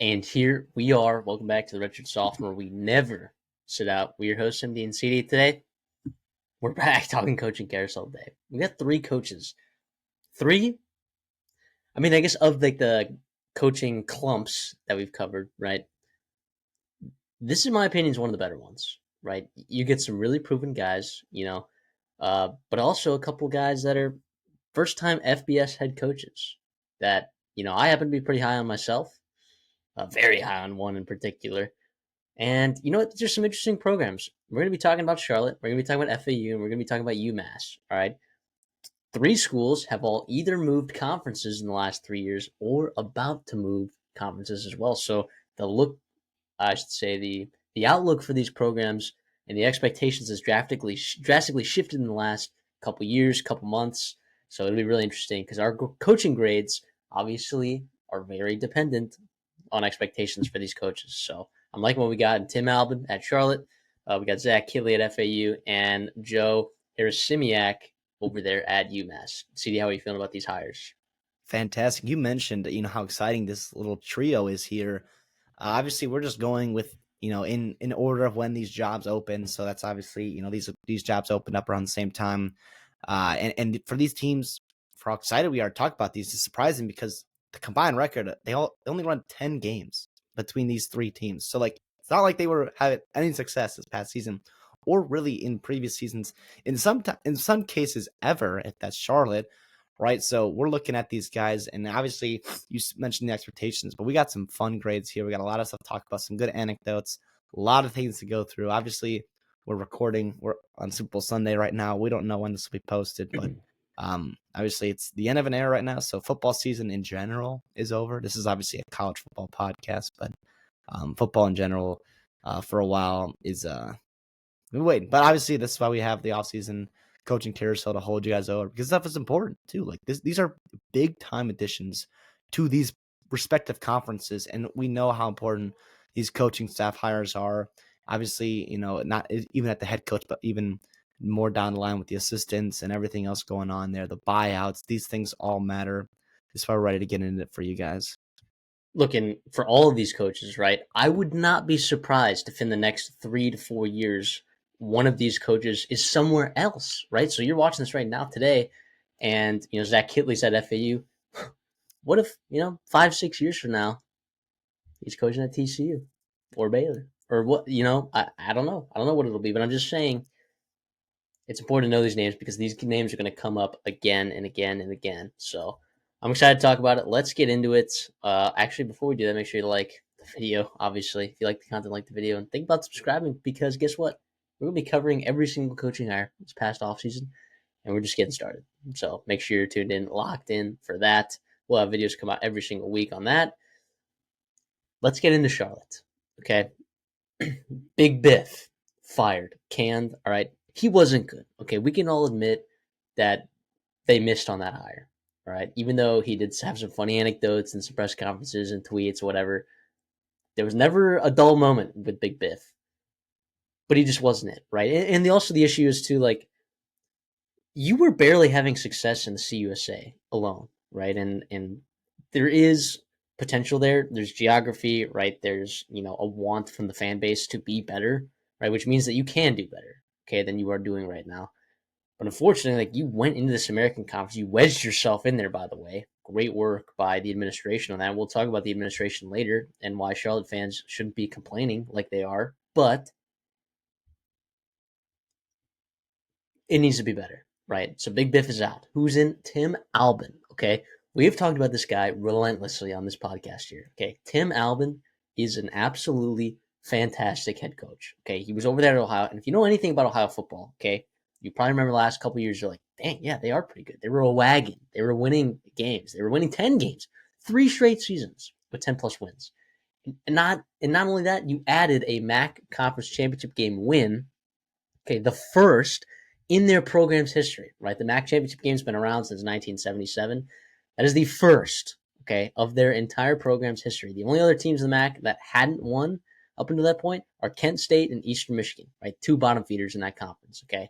And here we are. Welcome back to the Redshirt Sophomore. We never sit out. We're your hosts, MD and CD. Today, we're back talking coaching carousel day. We got three coaches. Three? I guess of the coaching clumps that we've covered, right? This, in my opinion, is one of the better ones, right? You get some really proven guys, but also a couple guys that are first-time FBS head coaches that, I happen to be pretty high on myself, very high on one in particular. And you know what? There's some interesting programs. We're going to be talking about Charlotte. We're going to be talking about FAU, and we're going to be talking about UMass. All right. Three schools have all either moved conferences in the last 3 years or about to move conferences as well. So I should say, the outlook for these programs and the expectations has drastically shifted in the last couple years, couple months. So it'll be really interesting because our coaching grades obviously are very dependent on expectations for these coaches. So I'm liking what we got in Tim Albin at Charlotte. We got Zach Kitley at FAU and Joe Harasimiak over there at UMass. CD, how are you feeling about these hires? Fantastic. You mentioned, how exciting this little trio is here. Obviously, we're just going with, in order of when these jobs open. So that's obviously, these jobs opened up around the same time. And for these teams, for how excited we are to talk about these, it's surprising because the combined record, they only run 10 games between these three teams. So it's not like they were having any success this past season, or really in previous seasons. In some cases, ever, if that's Charlotte. Right. So we're looking at these guys, and obviously you mentioned the expectations, but we got some fun grades here. We got a lot of stuff to talk about, some good anecdotes, a lot of things to go through. Obviously, we're on Super Bowl Sunday right now. We don't know when this will be posted, but obviously it's the end of an era right now. So football season in general is over. This is obviously a college football podcast, but football in general for a while is waiting. But obviously this is why we have the offseason coaching carousel to hold you guys over, because stuff is important too. Like these are big time additions to these respective conferences, and we know how important these coaching staff hires are. Obviously, not even at the head coach, but even more down the line with the assistants and everything else going on there, the buyouts, these things all matter. That's why we're ready to get into it for you guys. Looking for all of these coaches, right? I would not be surprised if in the next 3 to 4 years, one of these coaches is somewhere else, right? So you're watching this right now today, and Zach Kitley's at FAU. What if 5, 6 years from now he's coaching at TCU or Baylor or what? I don't know. I don't know what it'll be, but I'm just saying it's important to know these names because these names are going to come up again and again and again. So I'm excited to talk about it. Let's get into it. Actually, before we do that, make sure you like the video. Obviously, if you like the content, like the video, and think about subscribing because guess what? We're going to be covering every single coaching hire this past offseason, and we're just getting started. So make sure you're tuned in, locked in for that. We'll have videos come out every single week on that. Let's get into Charlotte. Okay. Big Biff fired, canned. All right. He wasn't good. Okay. We can all admit that they missed on that hire. All right. Even though he did have some funny anecdotes and some press conferences and tweets, whatever, there was never a dull moment with Big Biff. But he just wasn't it. Right. And also the issue is too, like, you were barely having success in the CUSA alone. Right. And there is potential there. There's geography, right? There's, a want from the fan base to be better, right? Which means that you can do better, okay, than you are doing right now. But unfortunately, like, you went into this American Conference, you wedged yourself in there, by the way. Great work by the administration on that. We'll talk about the administration later and why Charlotte fans shouldn't be complaining like they are, but it needs to be better, right? So Big Biff is out. Who's in? Tim Albin, okay? We have talked about this guy relentlessly on this podcast here, okay? Tim Albin is an absolutely fantastic head coach, okay? He was over there at Ohio, and if you know anything about Ohio football, okay, you probably remember the last couple of years, you're like, dang, yeah, they are pretty good. They were a wagon. They were winning games. They were winning 10 games, 3 straight seasons with 10-plus wins. And not only that, you added a MAC Conference Championship game win, okay, the first in their program's history, right? The MAC championship game's been around since 1977. That is the first, okay, of their entire program's history. The only other teams in the MAC that hadn't won up until that point are Kent State and Eastern Michigan, right? Two bottom feeders in that conference, okay?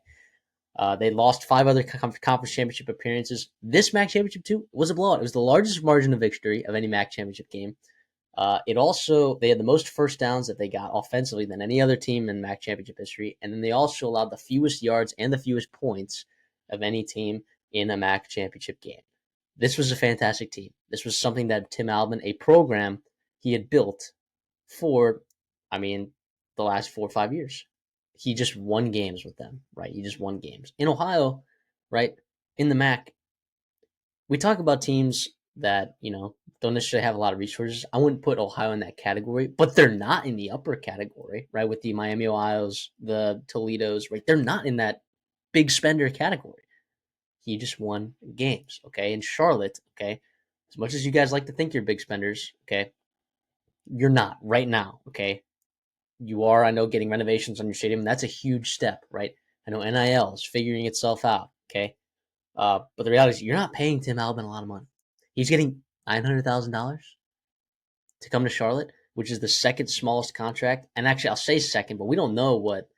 They lost 5 other conference championship appearances. This MAC championship, too, was a blowout. It was the largest margin of victory of any MAC championship game. It also they had the most first downs that they got offensively than any other team in MAC championship history, and then they also allowed the fewest yards and the fewest points of any team in a MAC championship game. This was a fantastic team. This was something that Tim Albin, a program he had built for, I mean, the last 4 or 5 years. He just won games with them, right? He just won games. In Ohio, right? In the MAC, we talk about teams that, don't necessarily have a lot of resources. I wouldn't put Ohio in that category, but they're not in the upper category, right? With the Miami Ohio's, the Toledo's, right? They're not in that big spender category. He just won games, okay? In Charlotte, okay? As much as you guys like to think you're big spenders, okay? You're not right now, okay? You are, I know, getting renovations on your stadium. That's a huge step, right? I know NIL is figuring itself out, okay? But the reality is, you're not paying Tim Albin a lot of money. He's getting $900,000 to come to Charlotte, which is the second smallest contract. And actually, I'll say second, but we don't know what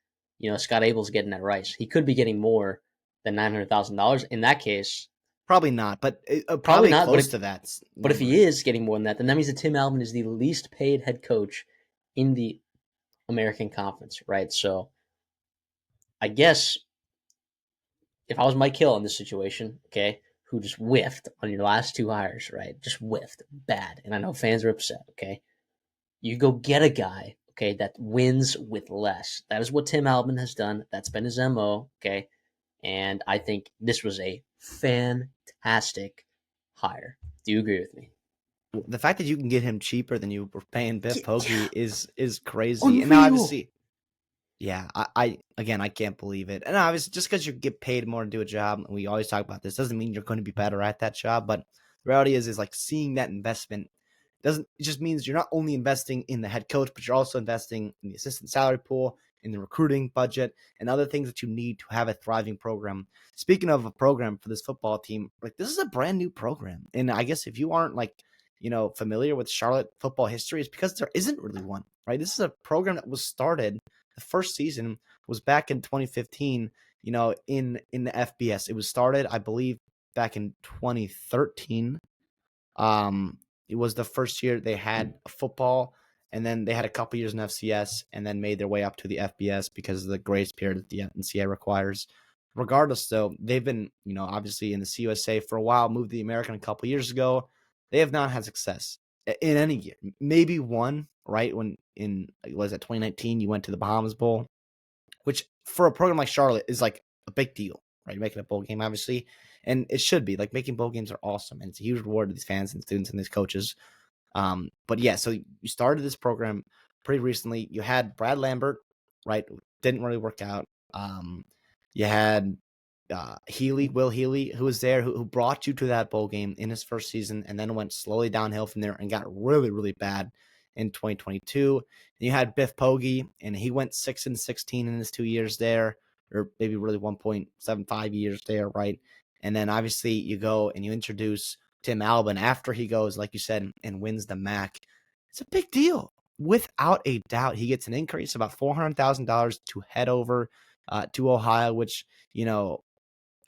Scott Abel's getting at Rice. He could be getting more than $900,000. In that case, Probably not, but probably probably not. close to that But if number. he is getting more than that, then that means that Tim Albin is the least paid head coach in the American Conference, right? So I guess if I was Mike Hill in this situation, okay, who just whiffed on your last two hires, right? Just whiffed bad. And I know fans are upset, okay? You go get a guy, okay, that wins with less. That is what Tim Albin has done. That's been his MO, okay? And I think this was a fantastic hire. Do you agree with me? The fact that you can get him cheaper than you were paying Biff Yeah, Poggi is crazy. And now unreal. obviously, yeah, I again I can't believe it. And obviously, just because you get paid more to do a job, and we always talk about this, doesn't mean you're going to be better at that job. But the reality is like seeing that investment doesn't it just means you're not only investing in the head coach, but you're also investing in the assistant salary pool, in the recruiting budget, and other things that you need to have a thriving program. Speaking of a program for this football team, like this is a brand new program. And I guess if you aren't like, familiar with Charlotte football history, it's because there isn't really one, right? This is a program that was started, the first season was back in 2015, in the FBS. It was started, I believe, back in 2013. um, it was the first year they had football, and then they had a couple years in FCS, and then made their way up to the FBS because of the grace period that the NCAA requires. Regardless, though, they've been, obviously in the CUSA for a while, moved to the American a couple years ago. They have not had success in any year. Maybe one, right? When was it 2019, you went to the Bahamas Bowl, which for a program like Charlotte is like a big deal, right? Making a bowl game, obviously, and it should be. Like making bowl games are awesome, and it's a huge reward to these fans and students and these coaches. But yeah, so you started this program pretty recently. You had Brad Lambert, right? Didn't really work out. You had Will Healy, who was there, who brought you to that bowl game in his first season, and then went slowly downhill from there and got really, really bad in 2022. And you had Biff Poggi, and he went 6-16 in his 2 years there, or maybe really 1.75 years there, right? And then obviously you go and you introduce Tim Albin after he goes, like you said, and wins the MAC. It's a big deal. Without a doubt, he gets an increase of about $400,000 to head over to Ohio, which,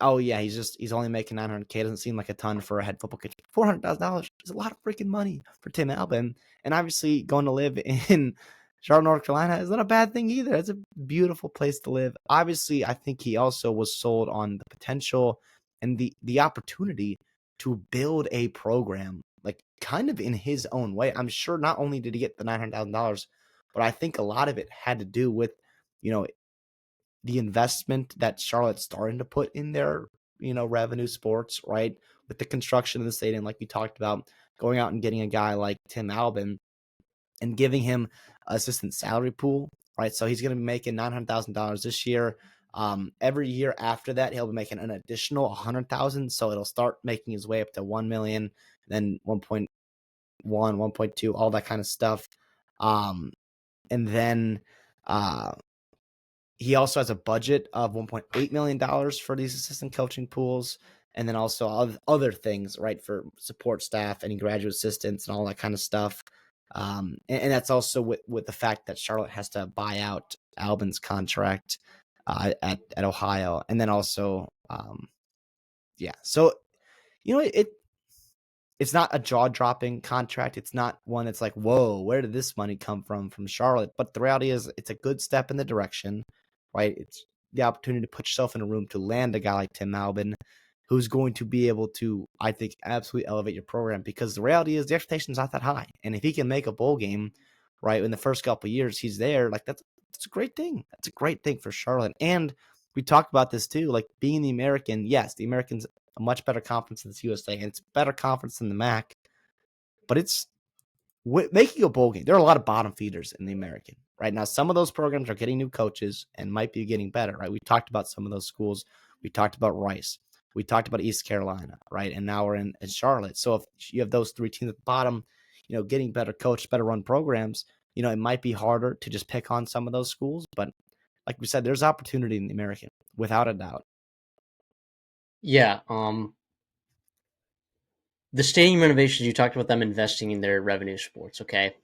oh yeah, he's only making 900K. Doesn't seem like a ton for a head football coach. $400,000 is a lot of freaking money for Tim Albin, and obviously going to live in Charlotte, North Carolina is not a bad thing either. It's a beautiful place to live. Obviously, I think he also was sold on the potential and the opportunity to build a program like kind of in his own way. I'm sure not only did he get the $900,000, but I think a lot of it had to do with you know the investment that Charlotte's starting to put in their, revenue sports, right? With the construction of the stadium, like we talked about, going out and getting a guy like Tim Albin and giving him assistant salary pool, right? So he's going to be making $900,000 this year. Every year after that, he'll be making an additional 100,000. So it'll start making his way up to 1 million, then 1.1, 1.2, all that kind of stuff. And then, uh, he also has a budget of $1.8 million for these assistant coaching pools, and then also other things, right, for support staff, any graduate assistants, and all that kind of stuff. And that's also with the fact that Charlotte has to buy out Albin's contract at Ohio, and then also, yeah. So it it's not a jaw-dropping contract. It's not one that's like, whoa, where did this money come from Charlotte? But the reality is it's a good step in the direction, right? It's the opportunity to put yourself in a room to land a guy like Tim Albin, who's going to be able to, I think, absolutely elevate your program, because the reality is the expectation's not that high. And if he can make a bowl game, right, in the first couple of years he's there, like that's a great thing. That's a great thing for Charlotte. And we talked about this too, like being the American. Yes, the Americans a much better conference than the USA, and it's a better conference than the MAC. But it's making a bowl game. There are a lot of bottom feeders in the American right now. Some of those programs are getting new coaches and might be getting better. Right, we talked about some of those schools. We talked about Rice. We talked about East Carolina, right, and now we're in Charlotte. So if you have those three teams at the bottom, getting better coached, better run programs, it might be harder to just pick on some of those schools. But like we said, there's opportunity in the American without a doubt. Yeah, the stadium renovations, you talked about them investing in their revenue sports. Okay,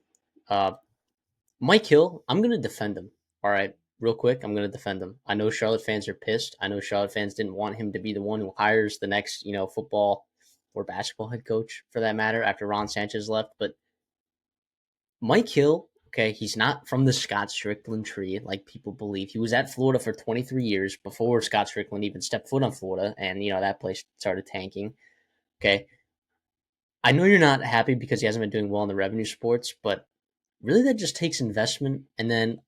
uh, Mike Hill, I'm going to defend him. All right, real quick, I'm going to defend him. I know Charlotte fans are pissed. I know Charlotte fans didn't want him to be the one who hires the next, football or basketball head coach for that matter after Ron Sanchez left. But Mike Hill, okay, he's not from the Scott Strickland tree like people believe. He was at Florida for 23 years before Scott Strickland even stepped foot on Florida, and that place started tanking. Okay, I know you're not happy because he hasn't been doing well in the revenue sports, but really that just takes investment. And then,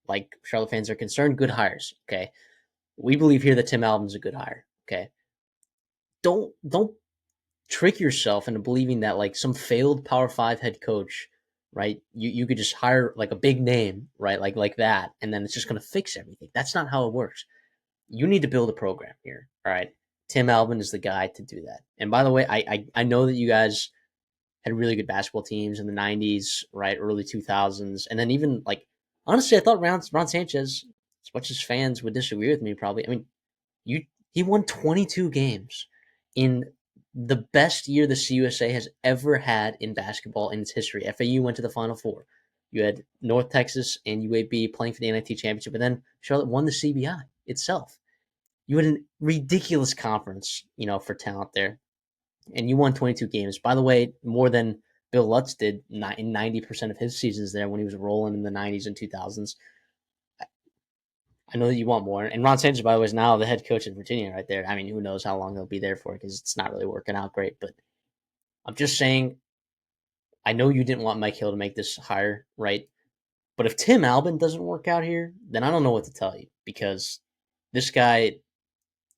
like Charlotte fans are concerned, good hires. Okay, we believe here that Tim Albin's a good hire. Okay, don't trick yourself into believing that like some failed Power Five head coach, right? You could just hire like a big name, right? Like that, and then it's just going to fix everything. That's not how it works. You need to build a program here. All right, Tim Albin is the guy to do that. And by the way, I know that you guys had really good basketball teams in the 90s, right? Early 2000s. And then even like, honestly, I thought Ron Sanchez, as much as fans would disagree with me probably, I mean, he won 22 games in the best year the CUSA has ever had in basketball in its history. FAU went to the Final Four. You had North Texas and UAB playing for the NIT championship, but then Charlotte won the CBI itself. You had a ridiculous conference, for talent there, and you won 22 games. By the way, more than Bill Lutz did in 90% of his seasons there when he was rolling in the 90s and 2000s. I know that you want more. And Ron Sanchez, by the way, is now the head coach in Virginia right there. I mean, who knows how long he'll be there for because it's not really working out great. But I'm just saying, I know you didn't want Mike Hill to make this hire, right? But if Tim Albin doesn't work out here, then I don't know what to tell you because this guy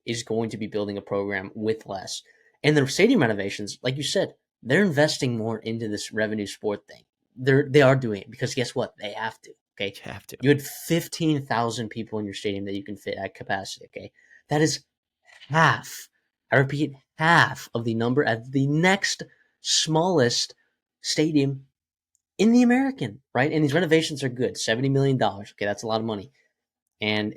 is going to be building a program with less. And the stadium renovations, like you said, they're investing more into this revenue sport thing. They are doing it because guess what? They have to. Okay. You have to. You had 15,000 people in your stadium that you can fit at capacity. Okay. That is half. I repeat, half of the number at the next smallest stadium in the American, right? And these renovations are good. $70 million. Okay. That's a lot of money. And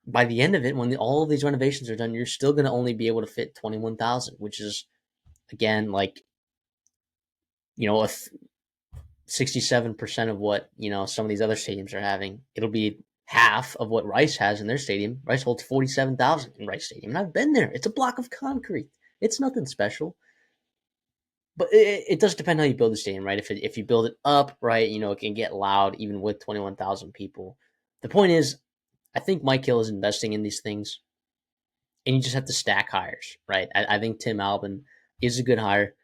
by the end of it, when all of these renovations are done, you're still going to only be able to fit 21,000, which is, again, like, 67% of what, some of these other stadiums are having. It'll be half of what Rice has in their stadium. Rice holds 47,000 in Rice Stadium. And I've been there. It's a block of concrete. It's nothing special. But it does depend how you build the stadium, right? If you build it up, right, it can get loud even with 21,000 people. The point is, I think Mike Hill is investing in these things, and you just have to stack hires, right? I think Tim Albin is a good hire.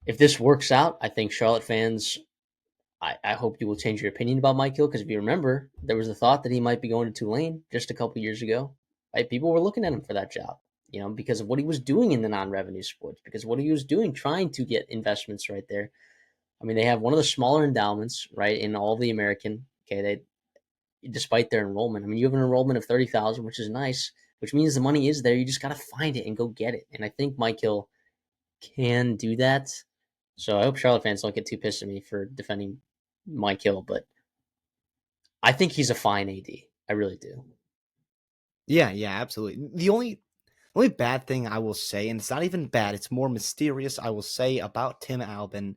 If this works out, I think Charlotte fans, I hope you will change your opinion about Mike Hill, because if you remember, there was a thought that he might be going to Tulane just a couple years ago. Right? People were looking at him for that job, because of what he was doing in the non-revenue sports, because of what he was doing trying to get investments right there. I mean, they have one of the smaller endowments, right, in all the American. Okay, despite their enrollment. I mean, you have an enrollment of 30,000, which is nice, which means the money is there. You just got to find it and go get it. And I think Mike Hill can do that. So I hope Charlotte fans don't get too pissed at me for defending Mike Hill, but I think he's a fine AD. I really do. Yeah, absolutely. The only bad thing I will say, and it's not even bad, it's more mysterious, I will say about Tim Albin,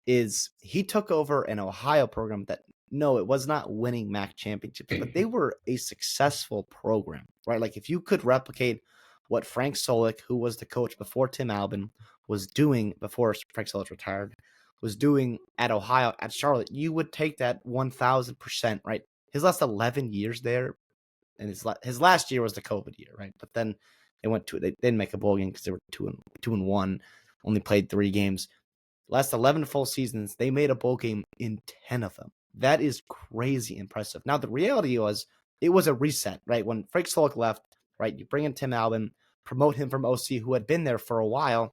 is he took over an Ohio program that, no, it was not winning MAC championships, but they were a successful program, right? Like if you could replicate what Frank Solich, who was the coach before Tim Albin, was doing before Frank Solich retired, was doing at Ohio, at Charlotte, you would take that 1,000%, right? His last 11 years there, and his last year was the COVID year, right? But then they didn't make a bowl game because they were 2-1, only played 3 games. Last 11 full seasons, they made a bowl game in 10 of them. That is crazy impressive. Now, the reality was it was a reset, right? When Frank Solich left, right, you bring in Tim Albin, promote him from OC, who had been there for a while,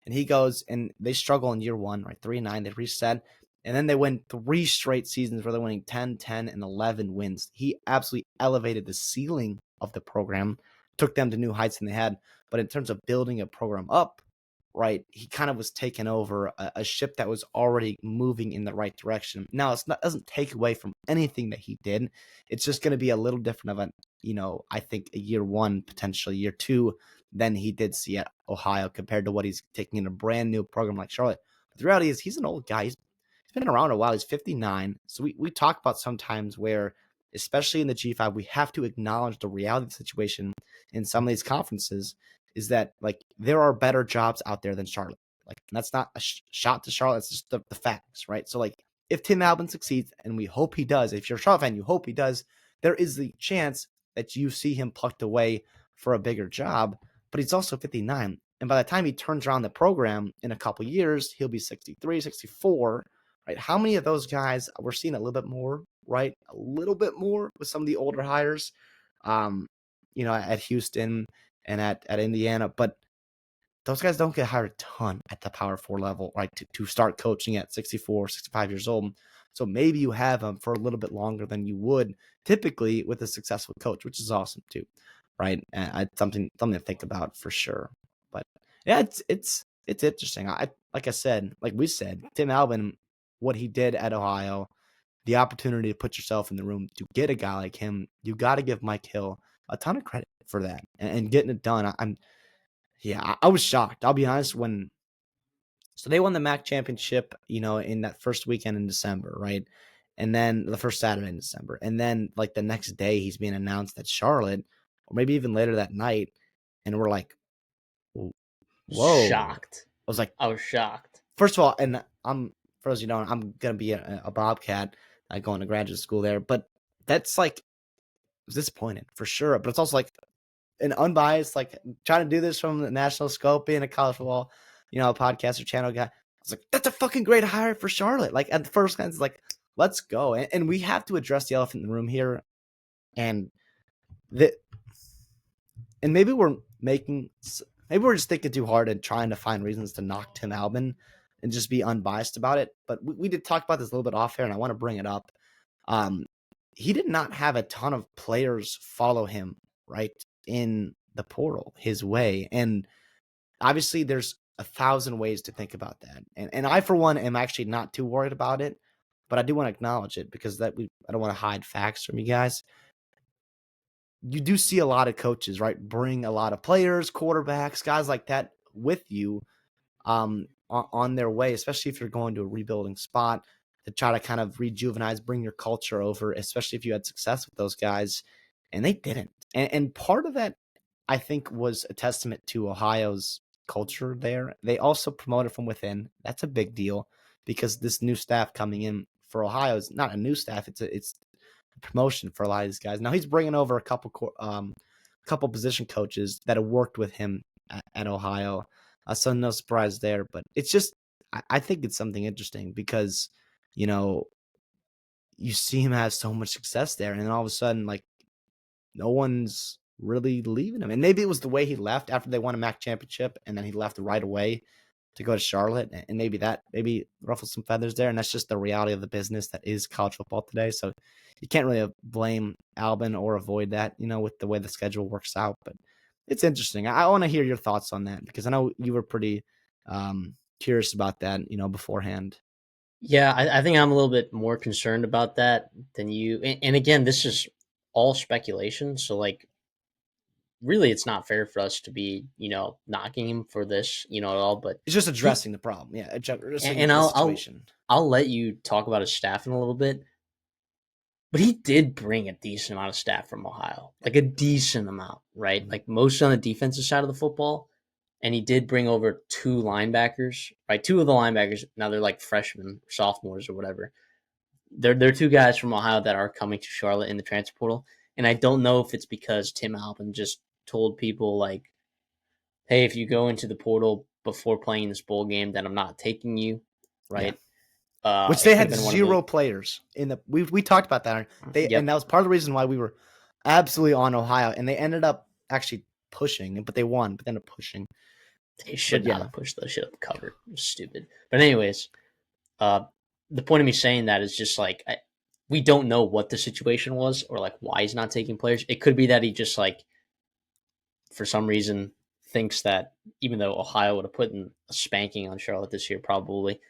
and he goes and they struggle in year 1, right? 3-9, they reset. And then they win 3 straight seasons where they're winning 10, 10, and 11 wins. He absolutely elevated the ceiling of the program, took them to new heights than they had. But in terms of building a program up, right, he kind of was taking over a ship that was already moving in the right direction. Now, it doesn't take away from anything that he did. It's just going to be a little different of I think a year 1, potentially year 2, than he did see at Ohio compared to what he's taking in a brand new program like Charlotte. But the reality is he's an old guy. He's been around a while. He's 59. So we talk about sometimes where, especially in the G5, we have to acknowledge the reality of the situation in some of these conferences is that, like, there are better jobs out there than Charlotte. Like, that's not a shot to Charlotte. It's just the facts, right? So, like, if Tim Albin succeeds, and we hope he does, if you're a Charlotte fan, you hope he does, there is the chance that you see him plucked away for a bigger job. But he's also 59. And by the time he turns around the program in a couple years, he'll be 63, 64, right? How many of those guys we're seeing a little bit more, right? A little bit more with some of the older hires, at Houston and at Indiana. But those guys don't get hired a ton at the Power 4 level, right? To start coaching at 64, 65 years old. So maybe you have them for a little bit longer than you would typically with a successful coach, which is awesome too, right? Something to think about for sure. But yeah, it's interesting. Like I said, like we said, Tim Albin, what he did at Ohio, the opportunity to put yourself in the room to get a guy like him, you got to give Mike Hill a ton of credit for that and getting it done. I was shocked. I'll be honest. So they won the MAC championship, in that first weekend in December, right? And then the first Saturday in December. And then like the next day he's being announced at Charlotte, or maybe even later that night. And we're like, whoa. Shocked. I was like, I was shocked. First of all, and for those you don't, I'm going to be a Bobcat going to graduate school there. But that's like, it was disappointing for sure. But it's also like an unbiased, like trying to do this from the national scope, being a college football, podcast or channel guy. I was like, that's a fucking great hire for Charlotte. Like at the first glance, like, let's go. And we have to address the elephant in the room here. And maybe we're just thinking too hard and trying to find reasons to knock Tim Albin and just be unbiased about it. But we did talk about this a little bit off air, and I want to bring it up. He did not have a ton of players follow him, right, in the portal his way. And obviously there's 1,000 ways to think about that. And I, for one, am actually not too worried about it, but I do want to acknowledge it because I don't want to hide facts from you guys. You do see a lot of coaches, right, bring a lot of players, quarterbacks, guys like that with you on their way, especially if you're going to a rebuilding spot to try to kind of rejuvenize, bring your culture over, especially if you had success with those guys. And they didn't. And part of that, I think, was a testament to Ohio's culture there. They also promoted from within. That's a big deal because this new staff coming in for Ohio is not a new staff. It's a promotion for a lot of these guys. Now he's bringing over a couple position coaches that have worked with him at Ohio. So no surprise there, but it's just, I think it's something interesting because, you see him have so much success there. And then all of a sudden, like, no one's really leaving him. And maybe it was the way he left after they won a MAC championship and then he left right away to go to Charlotte. And maybe ruffled some feathers there. And that's just the reality of the business that is college football today. So you can't really blame Albin or avoid that, with the way the schedule works out. But it's interesting. I want to hear your thoughts on that because I know you were pretty curious about that, beforehand. Yeah, I think I'm a little bit more concerned about that than you. And again, this is all speculation. So, like, really, it's not fair for us to be, knocking him for this, at all. But it's just addressing the problem. Yeah, addressing and the situation. I'll let you talk about his staff in a little bit. But he did bring a decent amount of staff from Ohio, like a decent amount, right? Like most on the defensive side of the football. and he did bring over two linebackers, right? Two of the linebackers, now they're like freshmen, sophomores, or whatever. They're two guys from Ohio that are coming to Charlotte in the transfer portal, and I don't know if it's because Tim Albin just told people like, "Hey, if you go into the portal before playing this bowl game, then I'm not taking you," Yeah. right? Which It they could had have been one of the. zero players in the. We talked about that. And Yep, that was part of the reason why we were absolutely on Ohio, and they ended up actually pushing, but they won, but they ended up pushing. they should But not yeah, have pushed. They should have covered. It was stupid. But anyways, uh, the point of me saying that is just like we don't know what the situation was or like why he's not taking players. It could be that he just like for some reason thinks that even though Ohio would have put in a spanking on Charlotte this year, probably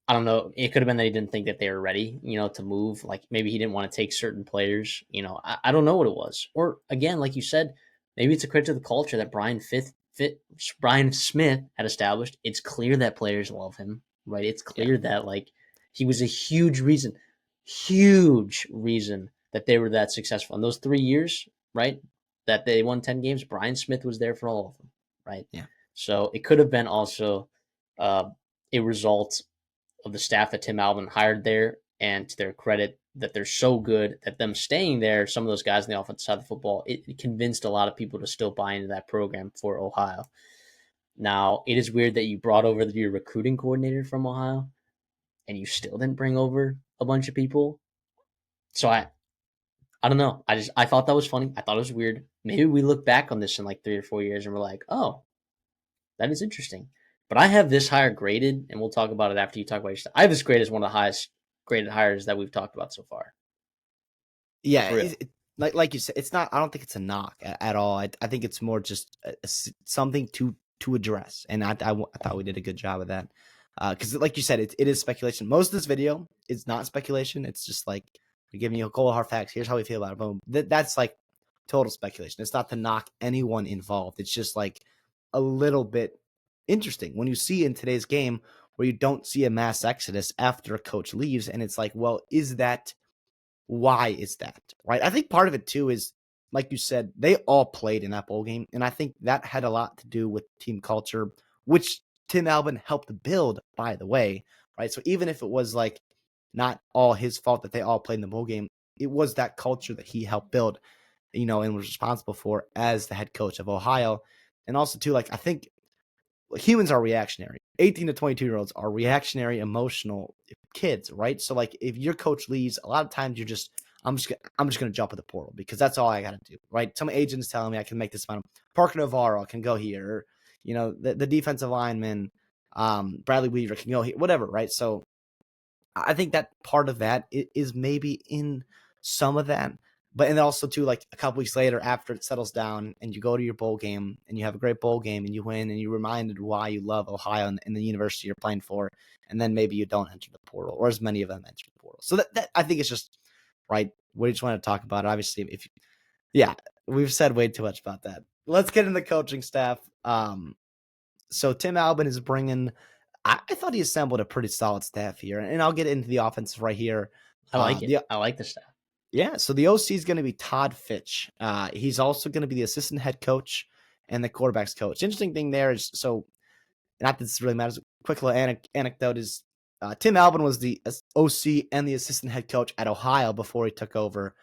I don't know. It could have been that he didn't think that they were ready, to move. Like maybe he didn't want to take certain players. I don't know what it was. Or again, like you said, maybe it's a credit to the culture that Brian Smith had established. It's clear that players love him, right? It's yeah, clear that like he was a huge reason that they were that successful in those 3 years, right? That they won 10 games. Brian Smith was there for all of them, right? yeah. So it could have been also uh, a result of the staff that Tim Albin hired there, and to their credit, that they're so good that them staying there, some of those guys in the offensive side of football, it convinced a lot of people to still buy into that program for Ohio. Now, it is weird that you brought over your recruiting coordinator from Ohio and you still didn't bring over a bunch of people. So I don't know. I thought that was funny. I thought it was weird. Maybe we look back on this in like 3 or 4 years and we're like, oh, that is interesting. But I have this hire graded, and we'll talk about it after you talk about your stuff. I have this graded as one of the highest graded hires that we've talked about so far. Yeah, For real. like you said, it's not. I don't think it's a knock at all. I think it's more just something to address, and I thought we did a good job of that. Because like you said, it is speculation. Most of this video is not speculation. It's just like we're giving you a cold hard facts. Here's how we feel about it. Boom. That's like total speculation. It's not to knock anyone involved. It's just like a little bit interesting when you see in today's game where you don't see a mass exodus after a coach leaves, and it's like, well, is that why is that? Right? I think part of it too is, like you said, they all played in that bowl game. And I think that had a lot to do with team culture, which Tim Albin helped build, by the way. Right. So even if it was like not all his fault that they all played in the bowl game, it was that culture that he helped build, and was responsible for as the head coach of Ohio. And also, too, like I think humans are reactionary. 18 to 22-year-olds are reactionary, emotional kids, right? So like if your coach leaves, a lot of times you're just I'm just gonna jump at the portal because that's all I gotta do, right? Some agent's telling me I can make this amount. Parker Navarro can go here, or the defensive lineman, Bradley Weaver can go here, whatever, right? So I think that part of that is maybe in some of that. But and also too, like a couple weeks later, after it settles down and you go to your bowl game and you have a great bowl game and you win and you're reminded why you love Ohio and the university you're playing for, and then maybe you don't enter the portal, or as many of them enter the portal. So that I think it's just right. We just want to talk about it. Obviously, yeah, we've said way too much about that. Let's get into the coaching staff. So Tim Albin is bringing. I thought he assembled a pretty solid staff here, and I'll get into the offense right here. I like it. The I like the staff. Yeah, so the OC is going to be Todd Fitch. He's also going to be the assistant head coach and the quarterbacks coach. Interesting thing there is, so not that this really matters. Quick little anecdote is Tim Albin was the OC and the assistant head coach at Ohio before he took over.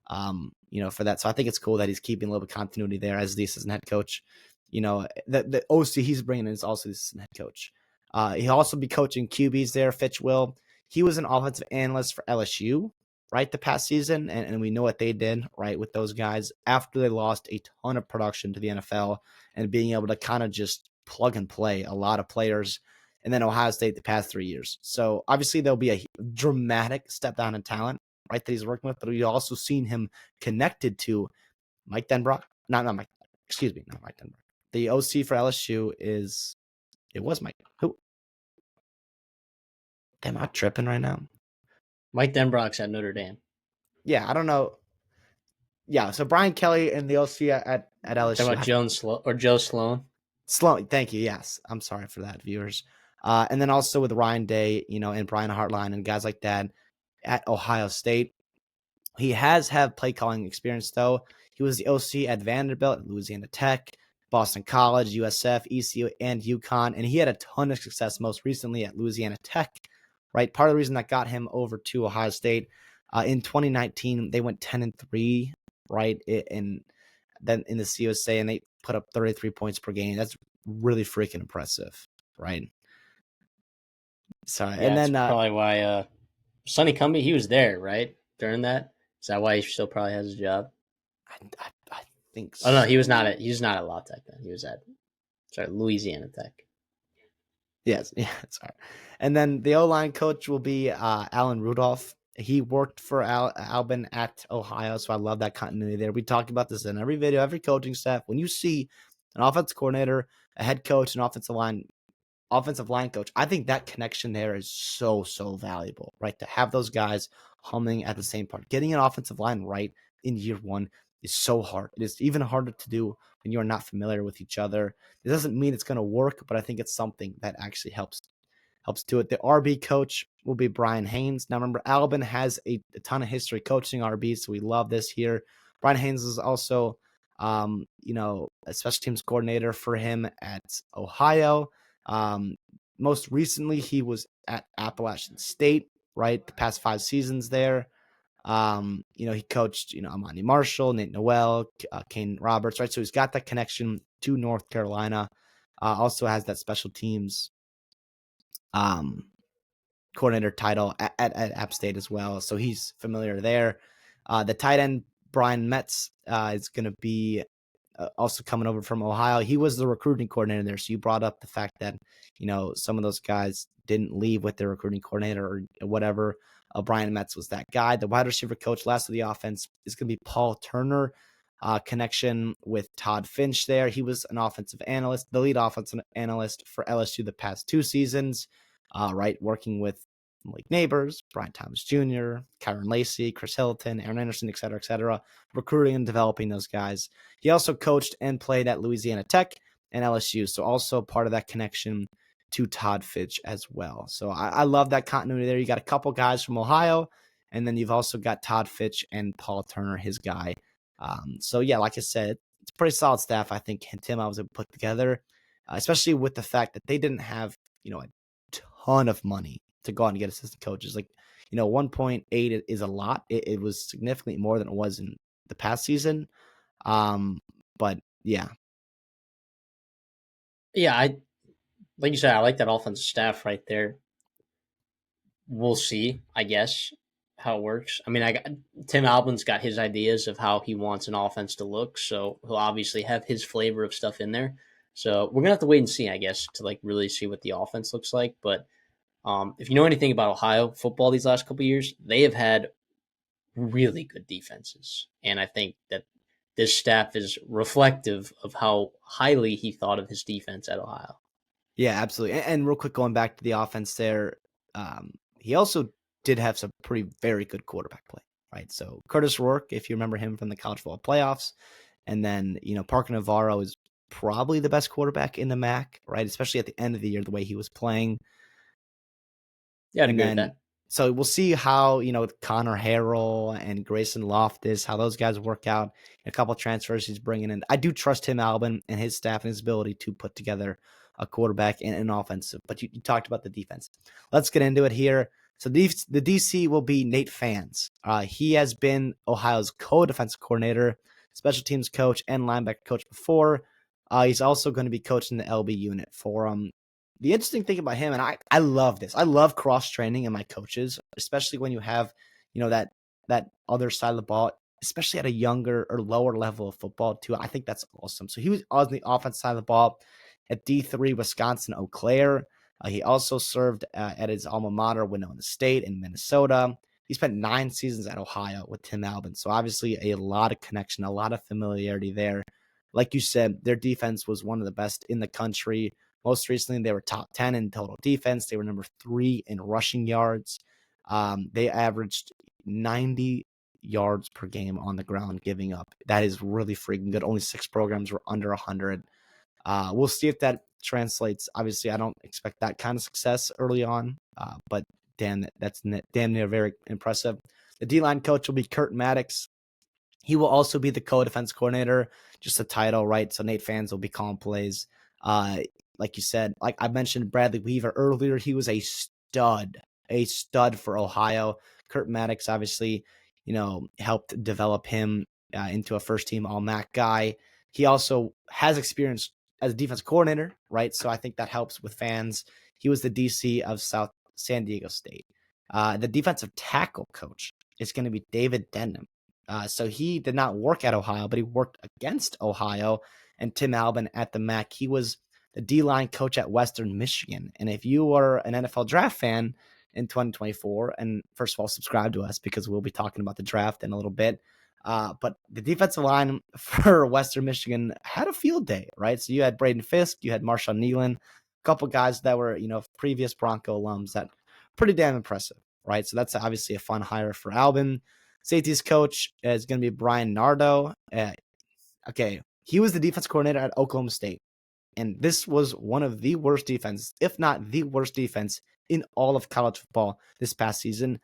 For that. So I think it's cool that he's keeping a little bit of continuity there as the assistant head coach. The OC he's bringing in is also the assistant head coach. He'll also be coaching QBs there. Fitch will. He was an offensive analyst for LSU, right, the past season, and we know what they did, right, with those guys after they lost a ton of production to the NFL and being able to kind of just plug and play a lot of players, and then Ohio State the past 3 years. So obviously there'll be a dramatic step down in talent, right, that he's working with, but we've also seen him connected to Mike Denbrock. Not Mike. Excuse me, not Mike Denbrock. The OC for LSU it was Mike. Who? Am I tripping right now? Mike Denbrock's at Notre Dame. Yeah, I don't know. Yeah, so Brian Kelly and the OC at Talking LSU. about Joe Sloan. Sloan, thank you. Yes, I'm sorry for that, viewers. And then also with Ryan Day, and Brian Hartline and guys like that at Ohio State. He has had play calling experience though. He was the OC at Vanderbilt, Louisiana Tech, Boston College, USF, ECU, and UConn. And he had a ton of success most recently at Louisiana Tech, right? Part of the reason that got him over to Ohio State in 2019, they went 10-3, right? And then in the CUSA, and they put up 33 points per game. That's really freaking impressive, right? Sorry. Yeah, And it's then probably why Sonny Cumbie, he was there, right? During that. Is that why he still probably has a job? I think Oh no, he was so. not at La Tech then. He was at Louisiana Tech. Yes, yeah, sorry. And then the O-line coach will be Alan Rudolph. He worked for Albin at Ohio, so I love that continuity there. We talk about this in every video, every coaching staff. When you see an offensive coordinator, a head coach, an offensive line coach, I think that connection there is so, so valuable, right? To have those guys humming at the same part. Getting an offensive line right in year one is so hard. It is even harder to do when you are not familiar with each other. It doesn't mean it's going to work, but I think it's something that actually helps do it. The RB coach will be Brian Haynes. Now, remember, Albin has a ton of history coaching RBs, so we love this here. Brian Haynes is also, a special teams coordinator for him at Ohio. Um, Most recently, he was at Appalachian State, right? The past 5 seasons there. He coached, Amani Marshall, Nate Noel, Kane Roberts, right? So he's got that connection to North Carolina. Also has that special teams um, coordinator title at App State as well. So he's familiar there. The tight end, Brian Metz, is going to be also coming over from Ohio. He was the recruiting coordinator there. So you brought up the fact that, some of those guys didn't leave with their recruiting coordinator or whatever. Brian Metz was that guy. The wide receiver coach, last of the offense, is going to be Paul Turner. Connection with Todd Finch there. He was an offensive analyst, the lead offensive analyst for LSU the past 2 seasons, right? Working with Malik Neighbors, Brian Thomas Jr., Kyron Lacey, Chris Hilton, Aaron Anderson, et cetera, recruiting and developing those guys. He also coached and played at Louisiana Tech and LSU, so also part of that connection to Todd Finch as well. So I love that continuity there. You got a couple guys from Ohio, and then you've also got Todd Finch and Paul Turner, his guy. So yeah, like I said, it's a pretty solid staff. I think Tim I was able to put together, especially with the fact that they didn't have a ton of money to go out and get assistant coaches. Like 1.8 is a lot. It was significantly more than it was in the past season. But yeah. Yeah, like you said, I like that offensive staff right there. We'll see, I guess, how it works. I mean, Tim Albin's got his ideas of how he wants an offense to look, so he'll obviously have his flavor of stuff in there. So we're gonna have to wait and see, I guess, to like really see what the offense looks like. But if you know anything about Ohio football these last couple of years, they have had really good defenses, and I think that this staff is reflective of how highly he thought of his defense at Ohio. Yeah, absolutely. And real quick, going back to the offense there, he also did have some very good quarterback play, right? So Curtis Rourke, if you remember him from the college football playoffs, and then Parker Navarro is probably the best quarterback in the MAC, right? Especially at the end of the year, the way he was playing. Yeah, I'd And agree with then that. so we'll see how Connor Harrell and Grayson Loftus, how those guys work out. A couple of transfers he's bringing in. I do trust Tim Albin and his staff and his ability to put together a quarterback and an offensive. But you talked about the defense. Let's get into it here. So the DC will be Nate Fans. He has been Ohio's co-defensive coordinator, special teams coach, and linebacker coach before. He's also going to be coaching the LB unit for the interesting thing about him, and I love this. I love cross training in my coaches, especially when you have, that other side of the ball, especially at a younger or lower level of football too. I think that's awesome. So he was on the offense side of the ball at D3 Wisconsin Eau Claire. He also served at his alma mater, Winona State in Minnesota. He spent 9 seasons at Ohio with Tim Albin. So obviously a lot of connection, a lot of familiarity there. Like you said, their defense was one of the best in the country. Most recently, they were top 10 in total defense. They were number 3 in rushing yards. They averaged 90 yards per game on the ground giving up. That is really freaking good. Only 6 programs were under 100. We'll see if that translates. Obviously, I don't expect that kind of success early on, but damn, that's damn near very impressive. The D-line coach will be Kurt Maddox. He will also be the co-defense coordinator, just a title, right? So Nate Fans will be calling plays. Uh, like you said, like I mentioned Bradley Weaver earlier, he was a stud for Ohio. Kurt Maddox obviously, helped develop him into a first team All MAC guy. He also has experience as a defense coordinator, right? So I think that helps with fans. He was the DC of South San Diego State. The defensive tackle coach is going to be David Denham. So he did not work at Ohio, but he worked against Ohio and Tim Albin at the MAC. He was the D-line coach at Western Michigan. And if you are an NFL draft fan in 2024, and first of all, subscribe to us because we'll be talking about the draft in a little bit. But the defensive line for Western Michigan had a field day, right? So you had Braden Fisk, you had Marshawn Nealon, a couple guys that were, previous Bronco alums that pretty damn impressive, right? So that's obviously a fun hire for Albin. Safeties coach is going to be Brian Nardo. Okay, he was the defense coordinator at Oklahoma State, and this was one of the worst defense, if not the worst defense in all of college football this past season.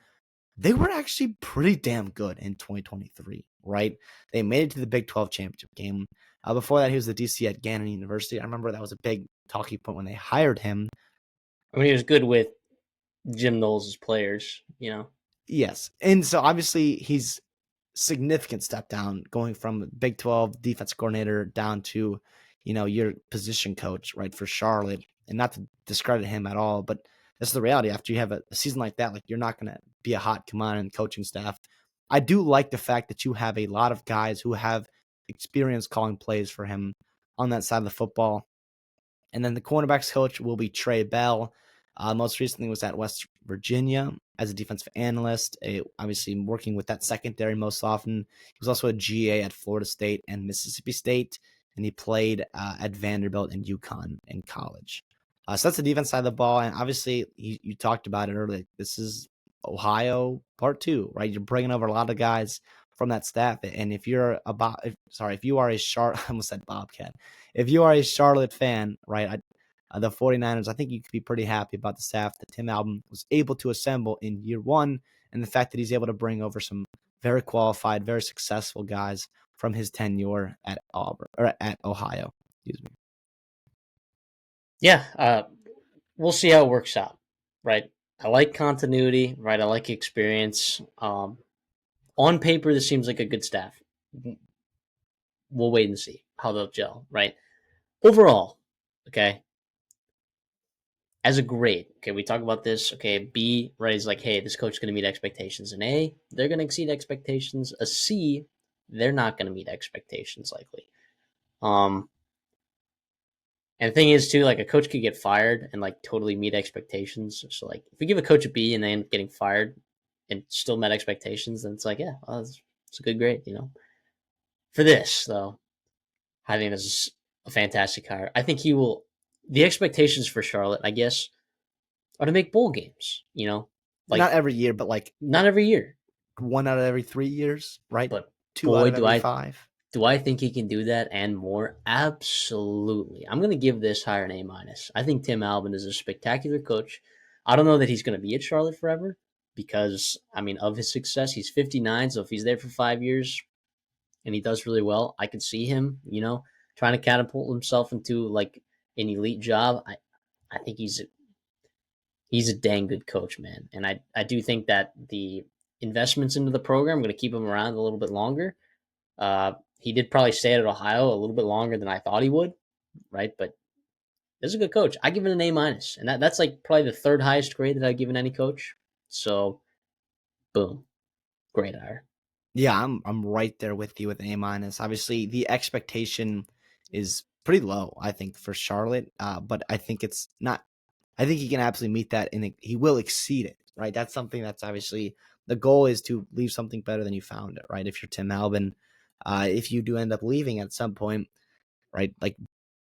They were actually pretty damn good in 2023, right? They made it to the Big 12 championship game. Before that, he was the DC at Gannon University. I remember that was a big talking point when they hired him. I mean, he was good with Jim Knowles' players, you know. Yes, and so obviously he's significant step down going from Big 12 defense coordinator down to, your position coach, right, for Charlotte. And not to discredit him at all, but that's the reality. After you have a season like that, like you're not going to be a hot command in coaching staff. I do like the fact that you have a lot of guys who have experience calling plays for him on that side of the football. And then the cornerbacks coach will be Trey Bell. Most recently was at West Virginia as a defensive analyst, obviously working with that secondary most often. He was also a GA at Florida State and Mississippi State, and he played at Vanderbilt and UConn in college. So that's the defense side of the ball, and obviously you talked about it earlier. This is Ohio Part 2, right? You're bringing over a lot of guys from that staff, and if you are a I almost said Bobcat. If you are a Charlotte fan, right, the 49ers, I think you could be pretty happy about the staff that Tim Albin was able to assemble in year one, and the fact that he's able to bring over some very qualified, very successful guys from his tenure at Auburn or at Ohio. Excuse me. Yeah, we'll see how it works out, right? I like continuity, right? I like experience. On paper, this seems like a good staff. We'll wait and see how they'll gel, right? Overall, okay, as a grade, okay, we talk about this. Okay, B, right, is like, hey, this coach is going to meet expectations. An A, they're going to exceed expectations. A C, they're not going to meet expectations likely. And the thing is, too, like a coach could get fired and like totally meet expectations. So, like, if we give a coach a B and they end up getting fired and still met expectations, then it's like, yeah, well, it's a good grade, you know. For this, though, I think this is a fantastic hire. I think he will. The expectations for Charlotte, I guess, are to make bowl games. You know, like Not every year, but like not every year, 1 out of every 3 years, right? but 2 out boy, of every 5. do I think he can do that and more? Absolutely. I'm going to give this hire an A minus. I think Tim Albin is a spectacular coach. I don't know that he's going to be at Charlotte forever because, I mean, of his success, he's 59. So if he's there for 5 years and he does really well, I could see him, you know, trying to catapult himself into like an elite job. I think he's a dang good coach, man. And I do think that the investments into the program are going to keep him around a little bit longer. He did probably stay at Ohio a little bit longer than I thought he would, right? But this is a good coach. I give it an A minus, and that's like probably the third highest grade that I've given any coach. So, boom, great hire. Yeah, I'm right there with you with an A minus. Obviously, the expectation is pretty low, I think, for Charlotte. But I think it's not. I think he can absolutely meet that, and he will exceed it. Right? That's something that's obviously the goal is to leave something better than you found it. Right? If you're Tim Albin, if you do end up leaving at some point, right? Like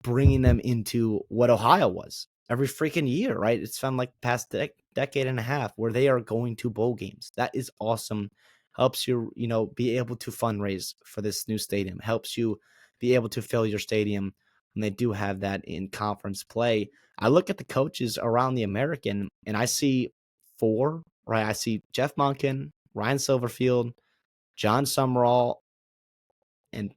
bringing them into what Ohio was every freaking year, right? It's found like past decade and a half where they are going to bowl games. That is awesome. Helps you, be able to fundraise for this new stadium. Helps you be able to fill your stadium when they do have that in conference play. I look at the coaches around the American and I see 4, right? I see Jeff Monken, Ryan Silverfield, John Summerall, and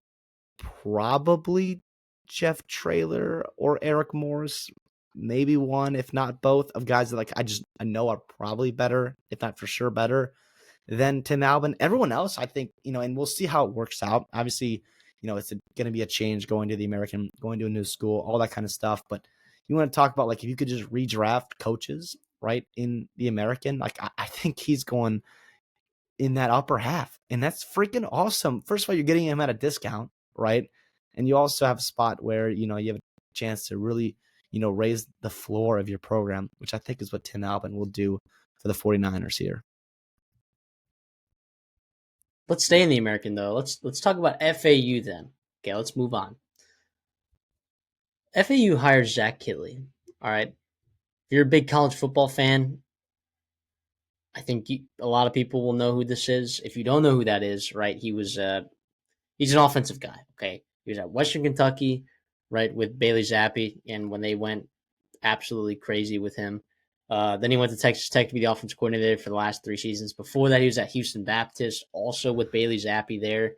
probably Jeff Traylor or Eric Morris, maybe one, if not both, of guys that I know are probably better, if not for sure better than Tim Albin. Everyone else, I think, and we'll see how it works out. Obviously, it's going to be a change going to the American, going to a new school, all that kind of stuff. But you want to talk about if you could just redraft coaches, right, in the American, I think he's going in that upper half. And that's freaking awesome. First of all, you're getting him at a discount, right? And you also have a spot where, you have a chance to really, raise the floor of your program, which I think is what Tim Albin will do for the 49ers here. Let's stay in the American though. Let's talk about FAU then. Okay, let's move on. FAU hires Zach Kittley. All right. If you're a big college football fan, I think a lot of people will know who this is. If you don't know who that is, right? He's an offensive guy. Okay, he was at Western Kentucky, right, with Bailey Zappi, and when they went absolutely crazy with him. Then he went to Texas Tech to be the offensive coordinator for the last 3 seasons. Before that, he was at Houston Baptist, also with Bailey Zappi there.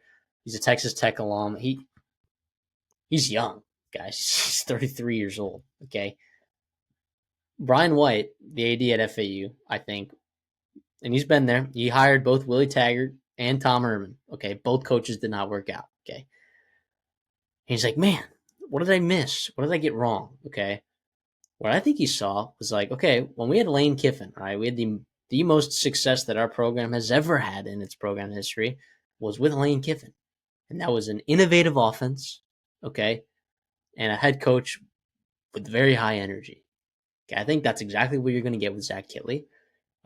He's a Texas Tech alum. He's young, guys. He's 33 years old. Okay, Brian White, the AD at FAU, I think, and he's been there. He hired both Willie Taggart and Tom Herman. Okay, both coaches did not work out. Okay, and he's like, man, what did I miss? What did I get wrong? Okay, what I think he saw was okay, when we had Lane Kiffin, right, we had the most success that our program has ever had in its program history was with Lane Kiffin, and that was an innovative offense, okay, and a head coach with very high energy. Okay, I think that's exactly what you're going to get with Zach Kittley.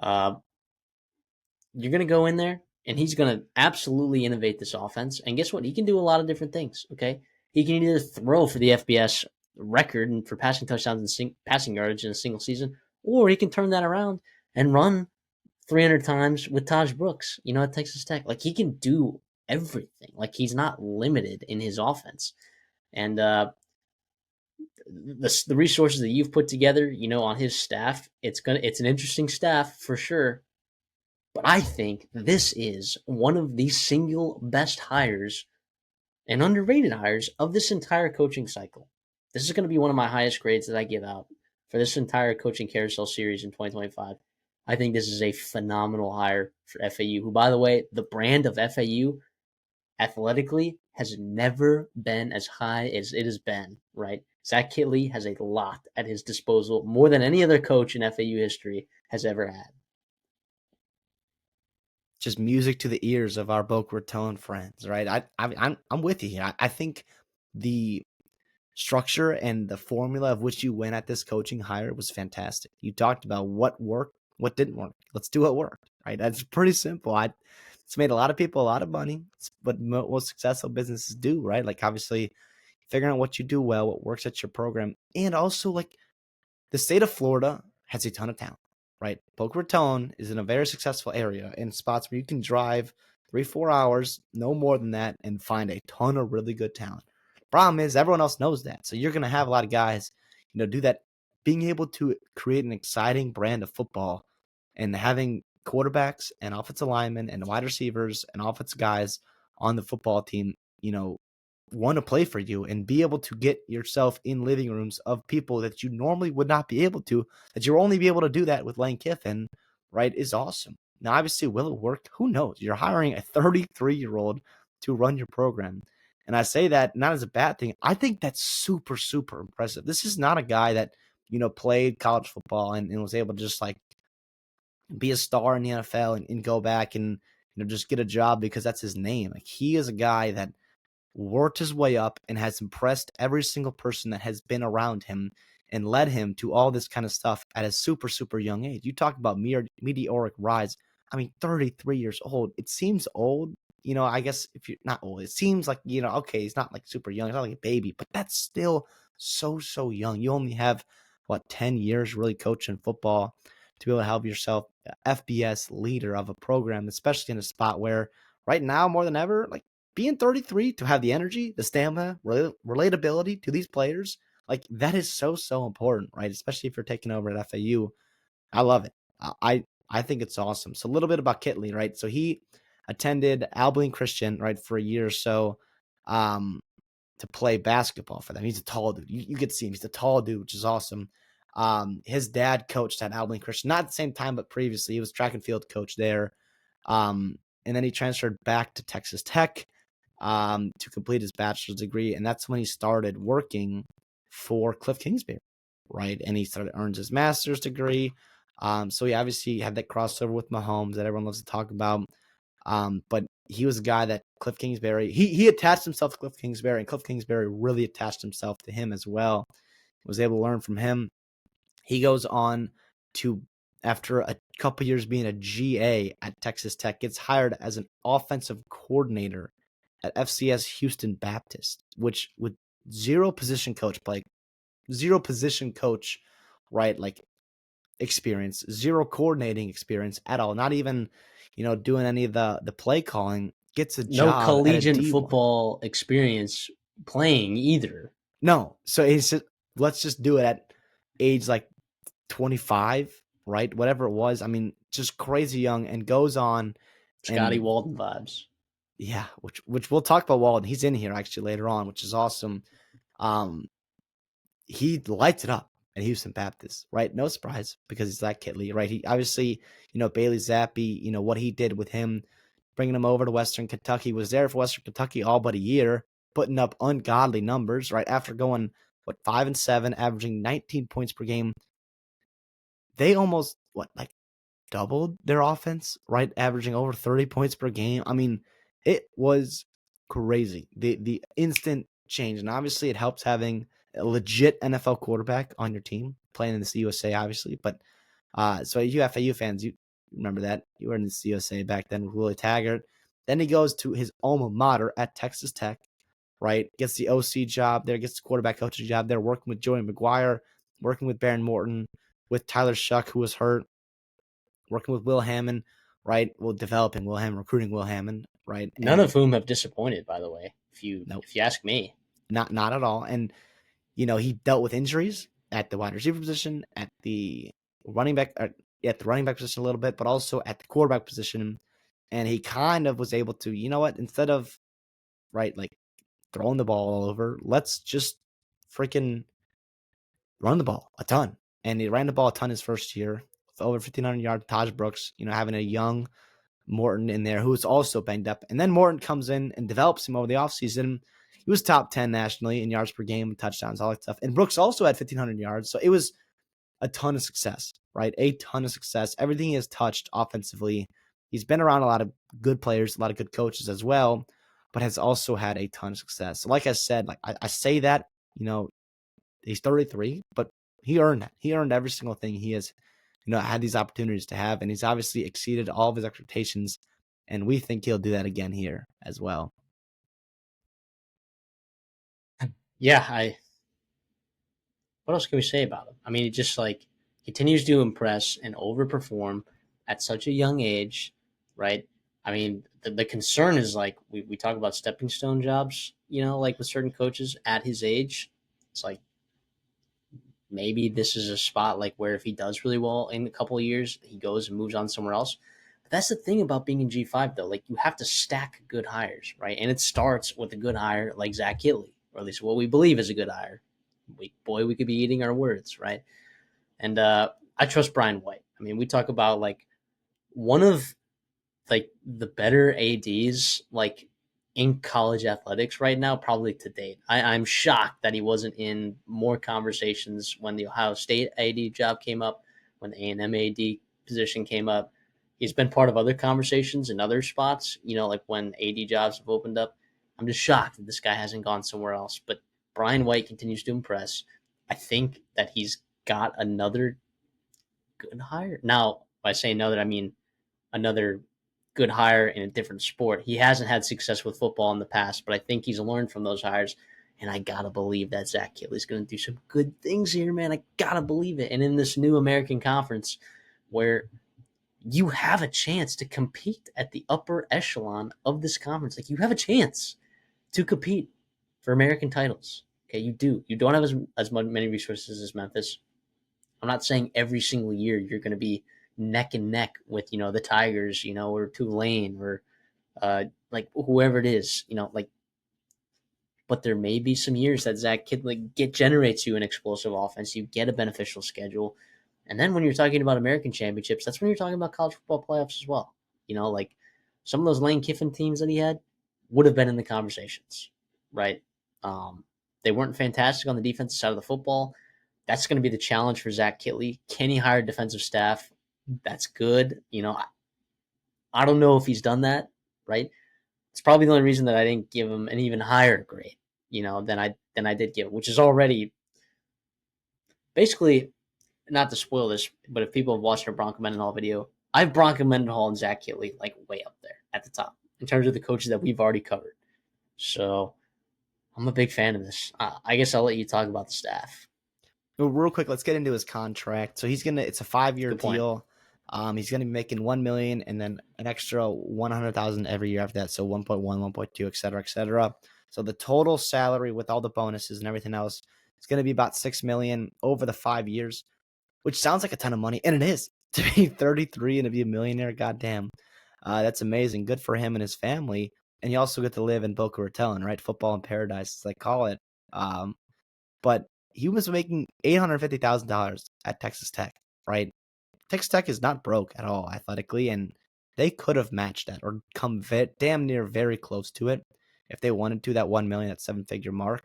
Uh, you're going to go in there, and he's going to absolutely innovate this offense. And guess what? He can do a lot of different things. Okay, he can either throw for the FBS record and for passing touchdowns and passing yardage in a single season, or he can turn that around and run 300 times with Taj Brooks. At Texas Tech, he can do everything. He's not limited in his offense, and the resources that you've put together, on his staff, it's an interesting staff for sure. But I think this is one of the single best hires and underrated hires of this entire coaching cycle. This is going to be one of my highest grades that I give out for this entire coaching carousel series in 2025. I think this is a phenomenal hire for FAU, who, by the way, the brand of FAU athletically has never been as high as it has been, right? Zach Kittley has a lot at his disposal, more than any other coach in FAU history has ever had. Just music to the ears of our Boca Raton friends, right? I'm with you here. I think the structure and the formula of which you went at this coaching hire was fantastic. You talked about what worked, what didn't work. Let's do what worked, right? That's pretty simple. It's made a lot of people a lot of money. It's what most successful businesses do, right? Obviously figuring out what you do well, what works at your program, and also the state of Florida has a ton of talent, right? Boca Raton is in a very successful area in spots where you can drive 3-4 hours, no more than that, and find a ton of really good talent. Problem is, everyone else knows that. So you're going to have a lot of guys, do that. Being able to create an exciting brand of football and having quarterbacks and offensive linemen and wide receivers and offensive guys on the football team, want to play for you and be able to get yourself in living rooms of people that you normally would not be able to, that you'll only be able to do that with Lane Kiffin, right, is awesome. Now, obviously, will it work? Who knows? You're hiring a 33-year-old to run your program. And I say that not as a bad thing. I think that's super, super impressive. This is not a guy that, played college football and was able to just be a star in the NFL and go back and, just get a job because that's his name. He is a guy that worked his way up and has impressed every single person that has been around him and led him to all this kind of stuff at a super, super young age. You talked about meteoric rise. 33 years old. It seems old. I guess if you're not old, it seems like, okay, he's not super young. He's not like a baby, but that's still so, so young. You only have, 10 years really coaching football to be able to help yourself FBS leader of a program, especially in a spot where right now, more than ever, being 33 to have the energy, the stamina, relatability to these players, that is so, so important, right? Especially if you're taking over at FAU. I love it. I think it's awesome. So a little bit about Kitley, right? So he attended Abilene Christian, right, for a year or so. um, to play basketball for them. He's a tall dude. You get to see him. He's a tall dude, which is awesome. His dad coached at Abilene Christian, not at the same time, but previously. He was track and field coach there. And then he transferred back to Texas Tech to complete his bachelor's degree. And that's when he started working for Cliff Kingsbury, right? And he started earning his master's degree. So he obviously had that crossover with Mahomes that everyone loves to talk about. But he was a guy that Cliff Kingsbury, he attached himself to Cliff Kingsbury, and Cliff Kingsbury really attached himself to him as well. Was able to learn from him. He goes on to, after a couple years being a GA at Texas Tech, gets hired as an offensive coordinator at FCS Houston Baptist, which with zero position coach play, zero position coach, right? Like experience, zero coordinating experience at all. Not even, doing any of the play calling. Gets a No job at a collegiate D1. football experience playing either. No, so he's just, let's just do it at age like 25, right? Whatever it was. I mean, just crazy young, and goes on Scotty and Walden vibes. yeah, which we'll talk about Walden. He's in here actually later on, which is awesome. Um, he lights it up at Houston Baptist, right? No surprise because he's that Kitley, right? He obviously, Bailey Zappi, what he did with him, bringing him over to Western Kentucky, was there for Western Kentucky all but a year, putting up ungodly numbers, right? After going, 5-7, averaging 19 points per game. They almost, like doubled their offense, right? Averaging over 30 points per game. I mean, it was crazy. The instant change. And obviously it helps having a legit NFL quarterback on your team playing in the CUSA, obviously. But so you FAU fans, you remember that. You were in the CUSA back then with Willie Taggart. Then he goes to his alma mater at Texas Tech, right? Gets the OC job there, gets the quarterback coaching job there, working with Joey McGuire, working with Baron Morton, with Tyler Shuck, who was hurt, working with Will Hammond, right? Well, developing Will Hammond, recruiting Will Hammond, right? None And of whom have disappointed, by the way, if you no, if you ask me. not at all. And he dealt with injuries at the wide receiver position, at the running back, at the running back position a little bit, but also at the quarterback position. And he kind of was able to, instead of right, like throwing the ball all over, let's just freaking run the ball a ton. And he ran the ball a ton his first year, over 1,500 yards. Taj Brooks, having a young Morton in there, who was also banged up. And then Morton comes in and develops him over the offseason. He was top 10 nationally in yards per game, touchdowns, all that stuff. And Brooks also had 1,500 yards. So it was a ton of success, right? A ton of success. Everything he has touched offensively. He's been around a lot of good players, a lot of good coaches as well, but has also had a ton of success. So like I said, like I say that, he's 33, but he earned that. He earned every single thing he has, had these opportunities to have. And he's obviously exceeded all of his expectations. And we think he'll do that again here as well. Yeah, what else can we say about him? I mean, he just like continues to impress and overperform at such a young age, right? I mean, the concern is like we talk about stepping stone jobs, like with certain coaches at his age. It's like maybe this is a spot like where if he does really well in a couple of years, he goes and moves on somewhere else. But that's the thing about being in G5 though. Like you have to stack good hires, right? And it starts with a good hire like Zach Kitley, or at least what we believe is a good hire. We could be eating our words, right? And I trust Brian White. I mean, we talk about like one of like the better ads like in college athletics right now, probably to date. I'm shocked that he wasn't in more conversations when the Ohio State AD job came up, when the A&M AD position came up. He's been part of other conversations in other spots, like when AD jobs have opened up. I'm just shocked that this guy hasn't gone somewhere else. But Brian White continues to impress. I think that he's got another good hire. Now, by saying another, I mean another good hire in a different sport. He hasn't had success with football in the past, but I think he's learned from those hires. And I gotta believe that Zach Kitley's going to do some good things here, man. I gotta believe it. And in this new American Conference, where you have a chance to compete at the upper echelon of this conference, like you have a chance to compete for American titles. Okay, you do. You don't have as many resources as Memphis. I'm not saying every single year you're going to be neck and neck with the Tigers, or Tulane or like whoever it is, like but there may be some years that Zach Kittley generates you an explosive offense. You get a beneficial schedule. And then when you're talking about American championships, that's when you're talking about college football playoffs as well. Like some of those Lane Kiffin teams that he had would have been in the conversations, right? They weren't fantastic on the defensive side of the football. That's going to be the challenge for Zach Kittley. Can he hire defensive staff? That's good. I don't know if he's done that, right? It's probably the only reason that I didn't give him an even higher grade, than I did give him, which is already basically, not to spoil this, but if people have watched our Bronco Mendenhall video, I have Bronco Mendenhall and Zach Kittley like way up there at the top in terms of the coaches that we've already covered. So I'm a big fan of this. I guess I'll let you talk about the staff. Well, real quick, let's get into his contract. So it's a 5-year Good point. deal. He's gonna be making $1 million and then an extra 100,000 every year after that. So 1.1, 1.2, et cetera, et cetera. So the total salary with all the bonuses and everything else is gonna be about $6 million over the 5 years, which sounds like a ton of money, and it is. To be 33 and to be a millionaire, goddamn, that's amazing. Good for him and his family. And you also get to live in Boca Raton, right? Football in paradise, as they call it. But he was making $850,000 at Texas Tech, right? Texas Tech is not broke at all athletically, and they could have matched that or come damn near very close to it if they wanted to. That 1 million, that 7-figure mark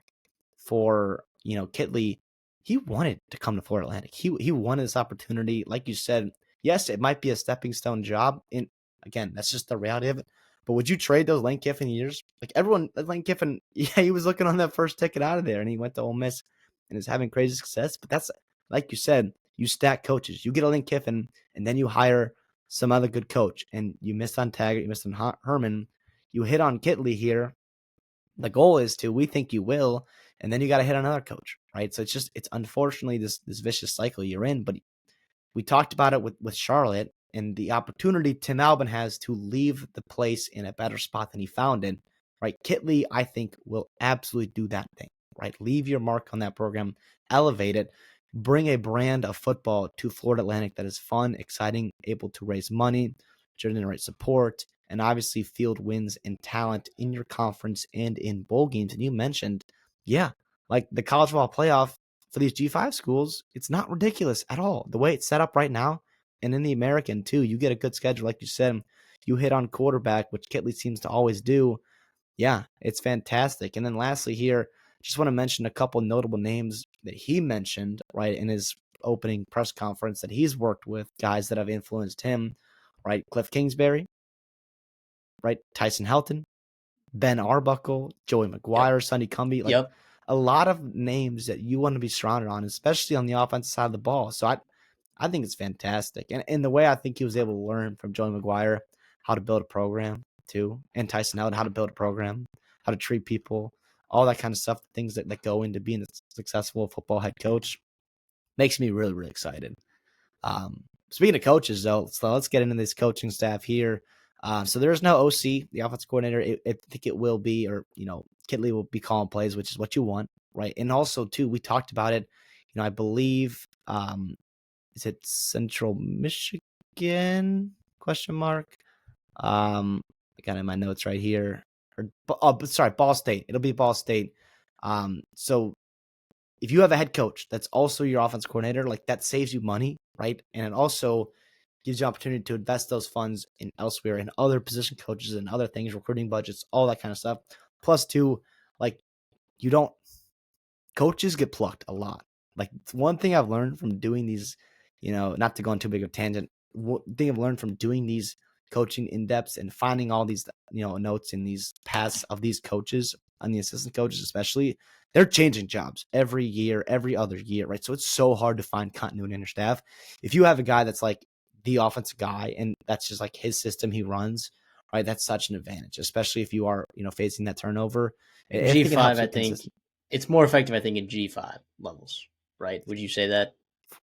for Kittley. He wanted to come to Florida Atlantic. He wanted this opportunity. Like you said, yes, it might be a stepping stone job. And again, that's just the reality of it. But would you trade those Lane Kiffin years? Like everyone, Lane Kiffin, yeah, he was looking on that first ticket out of there, and he went to Ole Miss and is having crazy success. But that's, like you said, you stack coaches. You get a Lane Kiffin, and then you hire some other good coach. And you missed on Taggart, you missed on Herman. You hit on Kittley here. The goal is we think you will, and then you got to hit another coach, right? So it's unfortunately this vicious cycle you're in. But we talked about it with Charlotte and the opportunity Tim Albin has to leave the place in a better spot than he found it, right? Kittley, I think, will absolutely do that thing, right? Leave your mark on that program, elevate it, bring a brand of football to Florida Atlantic that is fun, exciting, able to raise money, generate support, and obviously field wins and talent in your conference and in bowl games. And you mentioned, yeah, like the college football playoff for these G5 schools, it's not ridiculous at all. The way it's set up right now, and in the American too, you get a good schedule. Like you said, you hit on quarterback, which Kittley seems to always do. Yeah, it's fantastic. And then lastly here, just want to mention a couple notable names that he mentioned, right, in his opening press conference that he's worked with, guys that have influenced him, right? Cliff Kingsbury, right? Tyson Helton, Ben Arbuckle, Joey Yep. McGuire, Sonny Cumbie, like Yep. a lot of names that you want to be surrounded on, especially on the offensive side of the ball. So I think it's fantastic. And the way I think he was able to learn from Joey McGuire how to build a program too, and Tyson Helton how to build a program, how to treat people, all that kind of stuff, things that go into being a successful football head coach, makes me really, really excited. Speaking of coaches, though, so let's get into this coaching staff here. So there's no OC, the offensive coordinator. I think it will be, or Kittley will be calling plays, which is what you want, right? And also, too, we talked about it. I believe, is it Central Michigan? Question mark. I got it in my notes right here. Sorry, Ball State. It'll be Ball State. So if you have a head coach that's also your offense coordinator, like that saves you money, right? And it also gives you opportunity to invest those funds in elsewhere in other position coaches and other things, recruiting budgets, all that kind of stuff. Plus, too, like coaches get plucked a lot. Like one thing I've learned from doing these, not to go on too big of a tangent, one thing I've learned from doing these coaching in depths and finding all these, notes in these paths of these coaches and the assistant coaches, especially, they're changing jobs every year, every other year, right? So it's so hard to find continuity in your staff. If you have a guy that's like the offensive guy and that's just like his system he runs, right? That's such an advantage, especially if you are, facing that turnover. I think it G5, helps I with think consistency. it's more effective, I think, in G5 levels, right? Would you say that?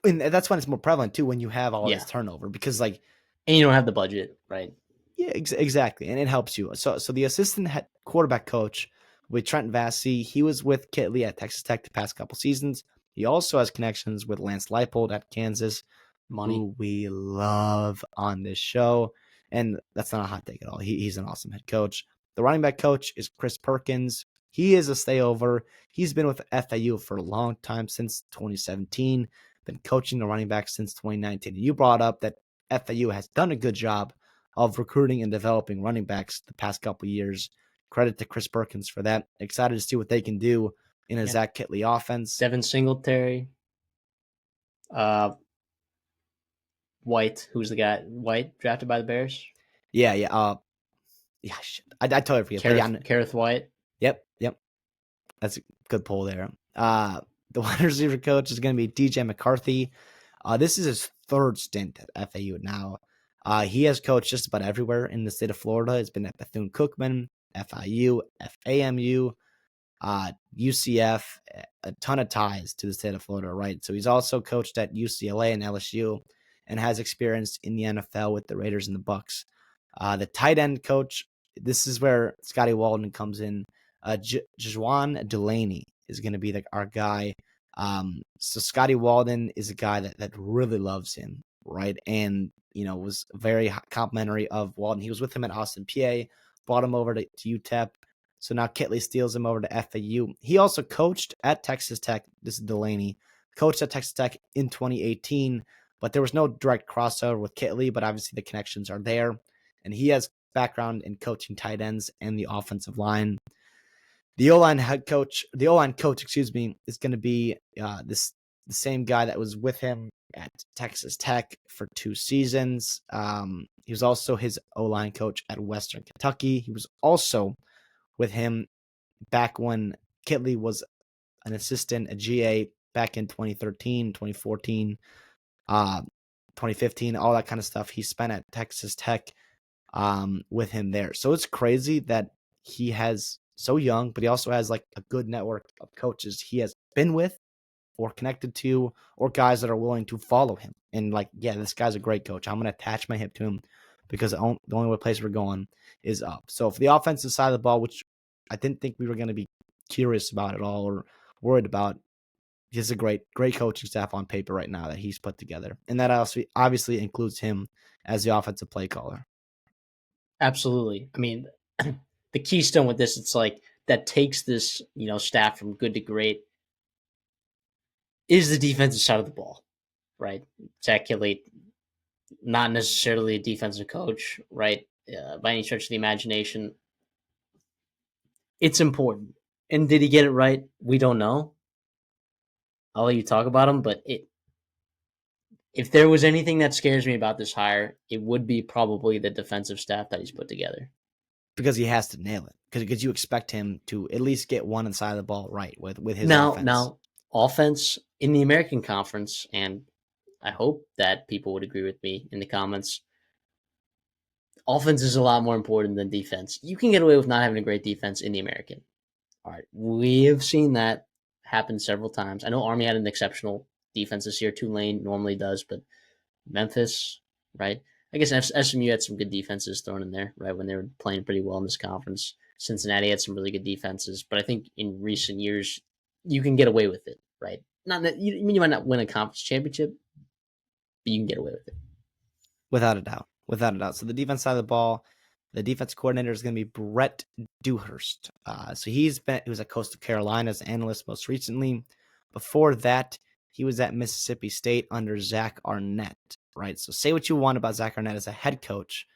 And that's when it's more prevalent too, when you have all this Yeah. turnover, because like, And you don't have the budget, right? yeah, exactly, and it helps you. So the assistant head quarterback coach with Trent Vassy, he was with Kittley at Texas Tech the past couple seasons. He also has connections with Lance Leipold at Kansas, Money. who we love on this show, and that's not a hot take at all. He's an awesome head coach. The running back coach is Chris Perkins. He is a stayover. He's been with FAU for a long time, since 2017, been coaching the running back since 2019. You brought up that FAU has done a good job of recruiting and developing running backs the past couple of years. Credit to Chris Perkins for that. Excited to see what they can do in a Yeah. Zach Kittley offense. Devin Singletary, uh, White, who's the guy? White drafted by the Bears. Yeah, yeah. Yeah, I totally forget. But yeah, Kareth White. yep. That's a good pull there. The wide receiver coach is going to be DJ McCarthy. This is his third stint at FAU now. He has coached just about everywhere in the state of Florida. He's been at Bethune-Cookman, FIU, FAMU, UCF, a ton of ties to the state of Florida, right? So he's also coached at UCLA and LSU and has experience in the NFL with the Raiders and the Bucks. The tight end coach, this is where Scotty Walden comes in. Jajuan Delaney is going to be our guy. So Scotty Walden is a guy that really loves him, right? And, was very complimentary of Walden. He was with him at Austin, PA, brought him over to UTEP. So now Kittley steals him over to FAU. He also coached at Texas Tech. This is Delaney. Coached at Texas Tech in 2018, but there was no direct crossover with Kittley, but obviously the connections are there. And he has background in coaching tight ends and the offensive line. The O-line coach, is going to be the same guy that was with him at Texas Tech for 2 seasons. He was also his O-line coach at Western Kentucky. He was also with him back when Kittley was an assistant, a GA back in 2013, 2014, 2015, all that kind of stuff. He spent at Texas Tech with him there. So it's crazy that he has so young, but he also has like a good network of coaches he has been with or connected to, or guys that are willing to follow him. And like, yeah, this guy's a great coach. I'm going to attach my hip to him because the only place we're going is up. So for the offensive side of the ball, which I didn't think we were going to be curious about at all or worried about, he has a great coaching staff on paper right now that he's put together. And that also obviously includes him as the offensive play caller. Absolutely. I mean, the keystone with this, it's like that takes this, staff from good to great is the defensive side of the ball, right? Zach Kittley, not necessarily a defensive coach, right? By any stretch of the imagination. It's important. And did he get it right? We don't know. I'll let you talk about him, but if there was anything that scares me about this hire, it would be probably the defensive staff that he's put together. Because he has to nail it. Because you expect him to at least get one side of the ball right with his offense. Now, offense in the American Conference, and I hope that people would agree with me in the comments, offense is a lot more important than defense. You can get away with not having a great defense in the American. All right, we have seen that happen several times. I know Army had an exceptional defense this year. Tulane normally does, but Memphis, right? I guess SMU had some good defenses thrown in there, right, when they were playing pretty well in this conference. Cincinnati had some really good defenses, but I think in recent years you can get away with it, right? Not that you might not win a conference championship, but you can get away with it. Without a doubt. So the defense side of the ball, the defense coordinator is going to be Brett Dewhurst. So he was at Coastal Carolina as analyst most recently. Before that, he was at Mississippi State under Zach Arnett, right? So say what you want about Zach Arnett as a head coach.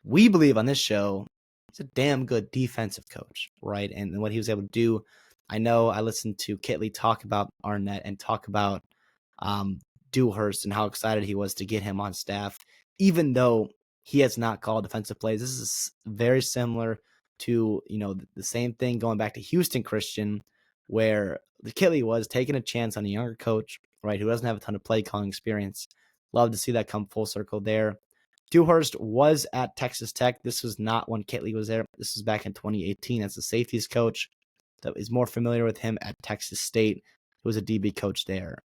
We believe on this show he's a damn good defensive coach, right? And what he was able to do. I know I listened to Kittley talk about Arnett and talk about Dewhurst and how excited he was to get him on staff, even though he has not called defensive plays. This is very similar to, the same thing going back to Houston Christian, where the Kittley was taking a chance on a younger coach, right, who doesn't have a ton of play calling experience. Love to see that come full circle there. Dewhurst was at Texas Tech. This was not when Kittley was there. This was back in 2018 as a safeties coach. That is more familiar with him at Texas State, who was a DB coach there.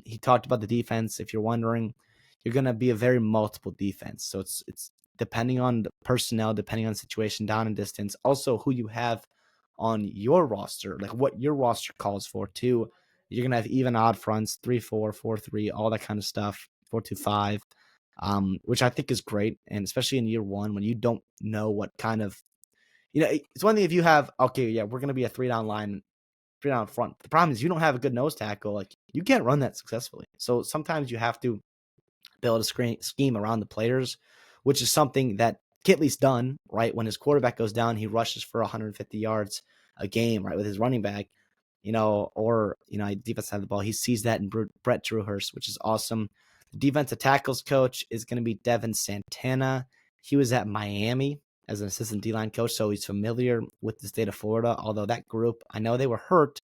He talked about the defense. If you're wondering, you're going to be a very multiple defense. So it's depending on the personnel, depending on situation, down and distance. Also, who you have on your roster, like what your roster calls for too. You're going to have even odd fronts, 3-4, 4-3, all that kind of stuff, 4-2-5, which I think is great. And especially in year one, when you don't know what kind of It's one thing if you have, okay, yeah, we're going to be a 3-down line, 3-down front. The problem is you don't have a good nose tackle. Like, you can't run that successfully. So sometimes you have to build a scheme around the players, which is something that Kitley's done, right? When his quarterback goes down, he rushes for 150 yards a game, right, with his running back, or, defense side of the ball. He sees that in Brett Drewhurst, which is awesome. The defensive tackles coach is going to be Devin Santana. He was at Miami as an assistant D-line coach, so he's familiar with the state of Florida, although that group, I know they were hurt,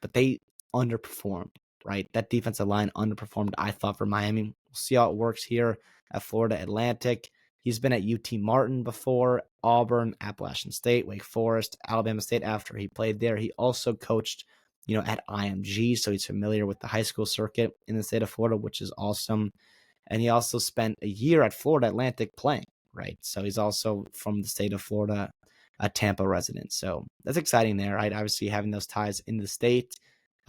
but they underperformed, right? That defensive line underperformed, I thought, for Miami. We'll see how it works here at Florida Atlantic. He's been at UT Martin before, Auburn, Appalachian State, Wake Forest, Alabama State after he played there. He also coached, at IMG, so he's familiar with the high school circuit in the state of Florida, which is awesome. And he also spent a year at Florida Atlantic playing, right? So he's also from the state of Florida, a Tampa resident. So that's exciting there, right? Obviously having those ties in the state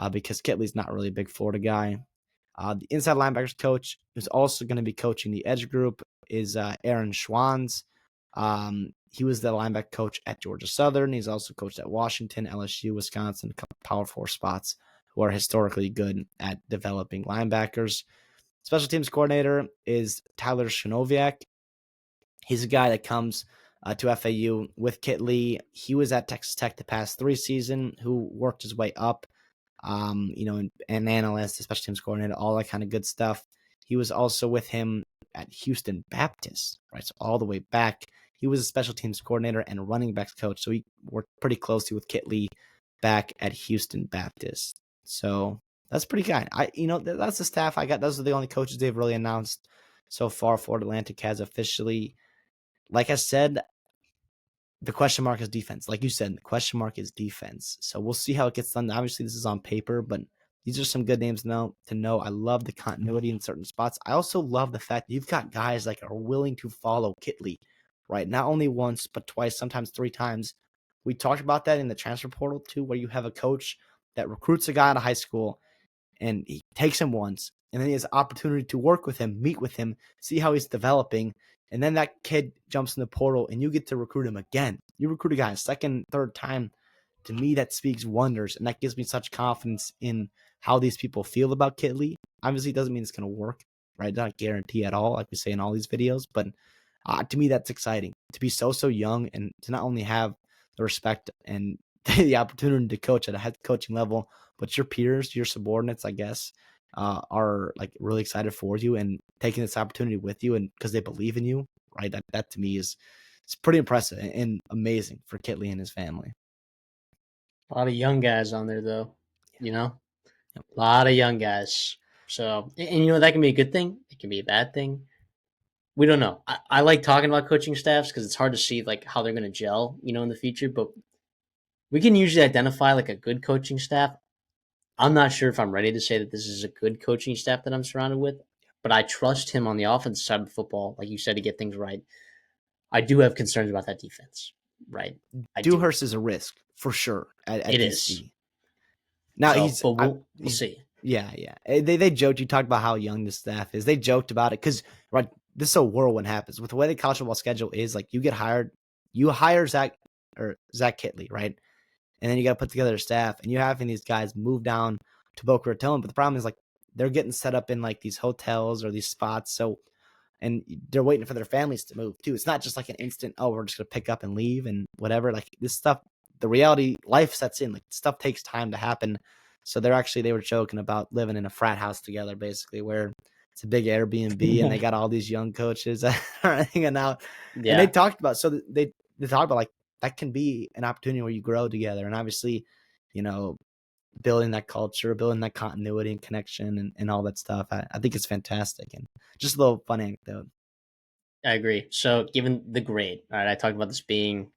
because Kitley's not really a big Florida guy. The inside linebackers coach, who's also going to be coaching the edge group, is Aaron Schwanz. He was the linebacker coach at Georgia Southern. He's also coached at Washington, LSU, Wisconsin, a couple Power 4 spots, who are historically good at developing linebackers. Special teams coordinator is Tyler Shinoviak. He's a guy that comes to FAU with Kitley. He was at Texas Tech the past 3 seasons, who worked his way up, an analyst, special teams coordinator, all that kind of good stuff. He was also with him at Houston Baptist, right? So all the way back. He was a special teams coordinator and running backs coach. So he worked pretty closely with Kitley back at Houston Baptist. So that's pretty good. That's the staff I got. Those are the only coaches they've really announced so far. Florida Atlantic has officially, like I said, the question mark is defense. Like you said, the question mark is defense. So we'll see how it gets done. Obviously, this is on paper, but these are some good names to know. I love the continuity in certain spots. I also love the fact that you've got guys like are willing to follow Kitley, right? Not only once, but twice, sometimes 3 times. We talked about that in the transfer portal too, where you have a coach that recruits a guy out of high school and he takes him once, and then he has opportunity to work with him, meet with him, see how he's developing, and then that kid jumps in the portal and you get to recruit him again. You recruit a guy a second, third time. To me, that speaks wonders, and that gives me such confidence in how these people feel about Kitley. Obviously, it doesn't mean it's going to work, right? Not guarantee at all, like we say in all these videos, but to me, that's exciting to be so young and to not only have the respect and the opportunity to coach at a head coaching level, but your peers, your subordinates, I guess, are like really excited for you and taking this opportunity with you, and because they believe in you, right? That to me is it's pretty impressive and amazing for Kitley and his family. A lot of young guys on there, though. You know, Yep. a lot of young guys. So, and that can be a good thing. It can be a bad thing. We don't know. I like talking about coaching staffs because it's hard to see like how they're going to gel, in the future. But we can usually identify like a good coaching staff. I'm not sure if I'm ready to say that this is a good coaching staff that I'm surrounded with, but I trust him on the offensive side of the football, like you said, to get things right. I do have concerns about that defense, right? I do. Dewhurst is a risk for sure at It is. DC. Now So, but we'll he's see. yeah. They joked. You talked about how young the staff is. They joked about it because right, this is a whirlwind happens with the way the college football schedule is. Like you get hired, you hire Zach Kitley, right? And then you got to put together a staff, and you're having these guys move down to Boca Raton. But the problem is like they're getting set up in like these hotels or these spots. So, and they're waiting for their families to move too. It's not just like an instant, oh, we're just gonna pick up and leave and whatever. Like this stuff, the reality, life sets in. Like stuff takes time to happen. So they were joking about living in a frat house together, basically, where it's a big Airbnb and they got all these young coaches that are hanging out. And they Yeah, talked about they talked about like that can be an opportunity where you grow together. And obviously, you know, building that culture, building that continuity and connection and all that stuff. I think it's fantastic. And just a little fun anecdote. I agree. So, given the grade, all right, I talked about this being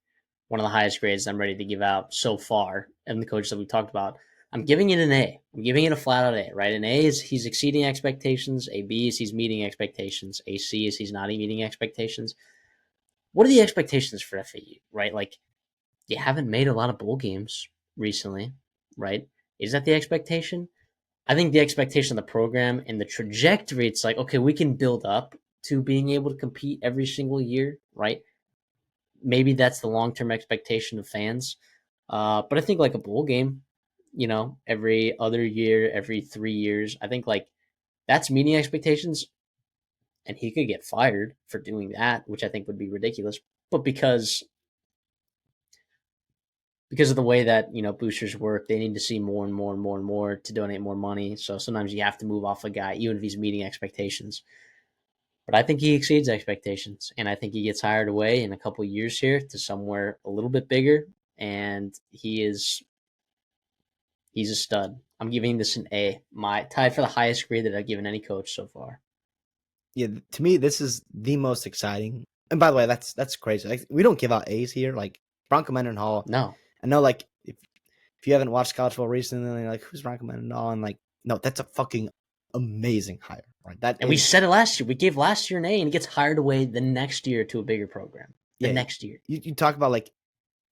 one of the highest grades I'm ready to give out so far, and the coaches that we talked about. I'm giving it an A. I'm giving it a flat out A, right? An A is he's exceeding expectations. A B is he's meeting expectations. A C is he's not meeting expectations. What are the expectations for FAU, right? Like, you haven't made a lot of bowl games recently, right? Is that the expectation? I think the expectation of the program and the trajectory, it's like, okay, we can build up to being able to compete every single year, right? maybe that's the long-term expectation of fans. But I think like a bowl game, every other year, every 3 years, I think like that's meeting expectations. And he could get fired for doing that, which I think would be ridiculous. But because of the way that boosters work, they need to see more and more and more and more to donate more money. So sometimes you have to move off a guy, even if he's meeting expectations. But I think he exceeds expectations, and I think he gets hired away in a couple of years here to somewhere a little bit bigger. And he's a stud. I'm giving this an A, my tied for the highest grade that I've given any coach so far. Yeah, to me, this is the most exciting. And by the way, that's crazy. Like, we don't give out A's here. Like Bronco Mendenhall, No, I know. Like if you haven't watched college football recently, like who's Bronco Mendenhall, and like no, that's a fucking amazing hire, right? That and we is, said it last year. We gave last year an A, and he gets hired away the next year to a bigger program. The yeah. next year. You talk about like,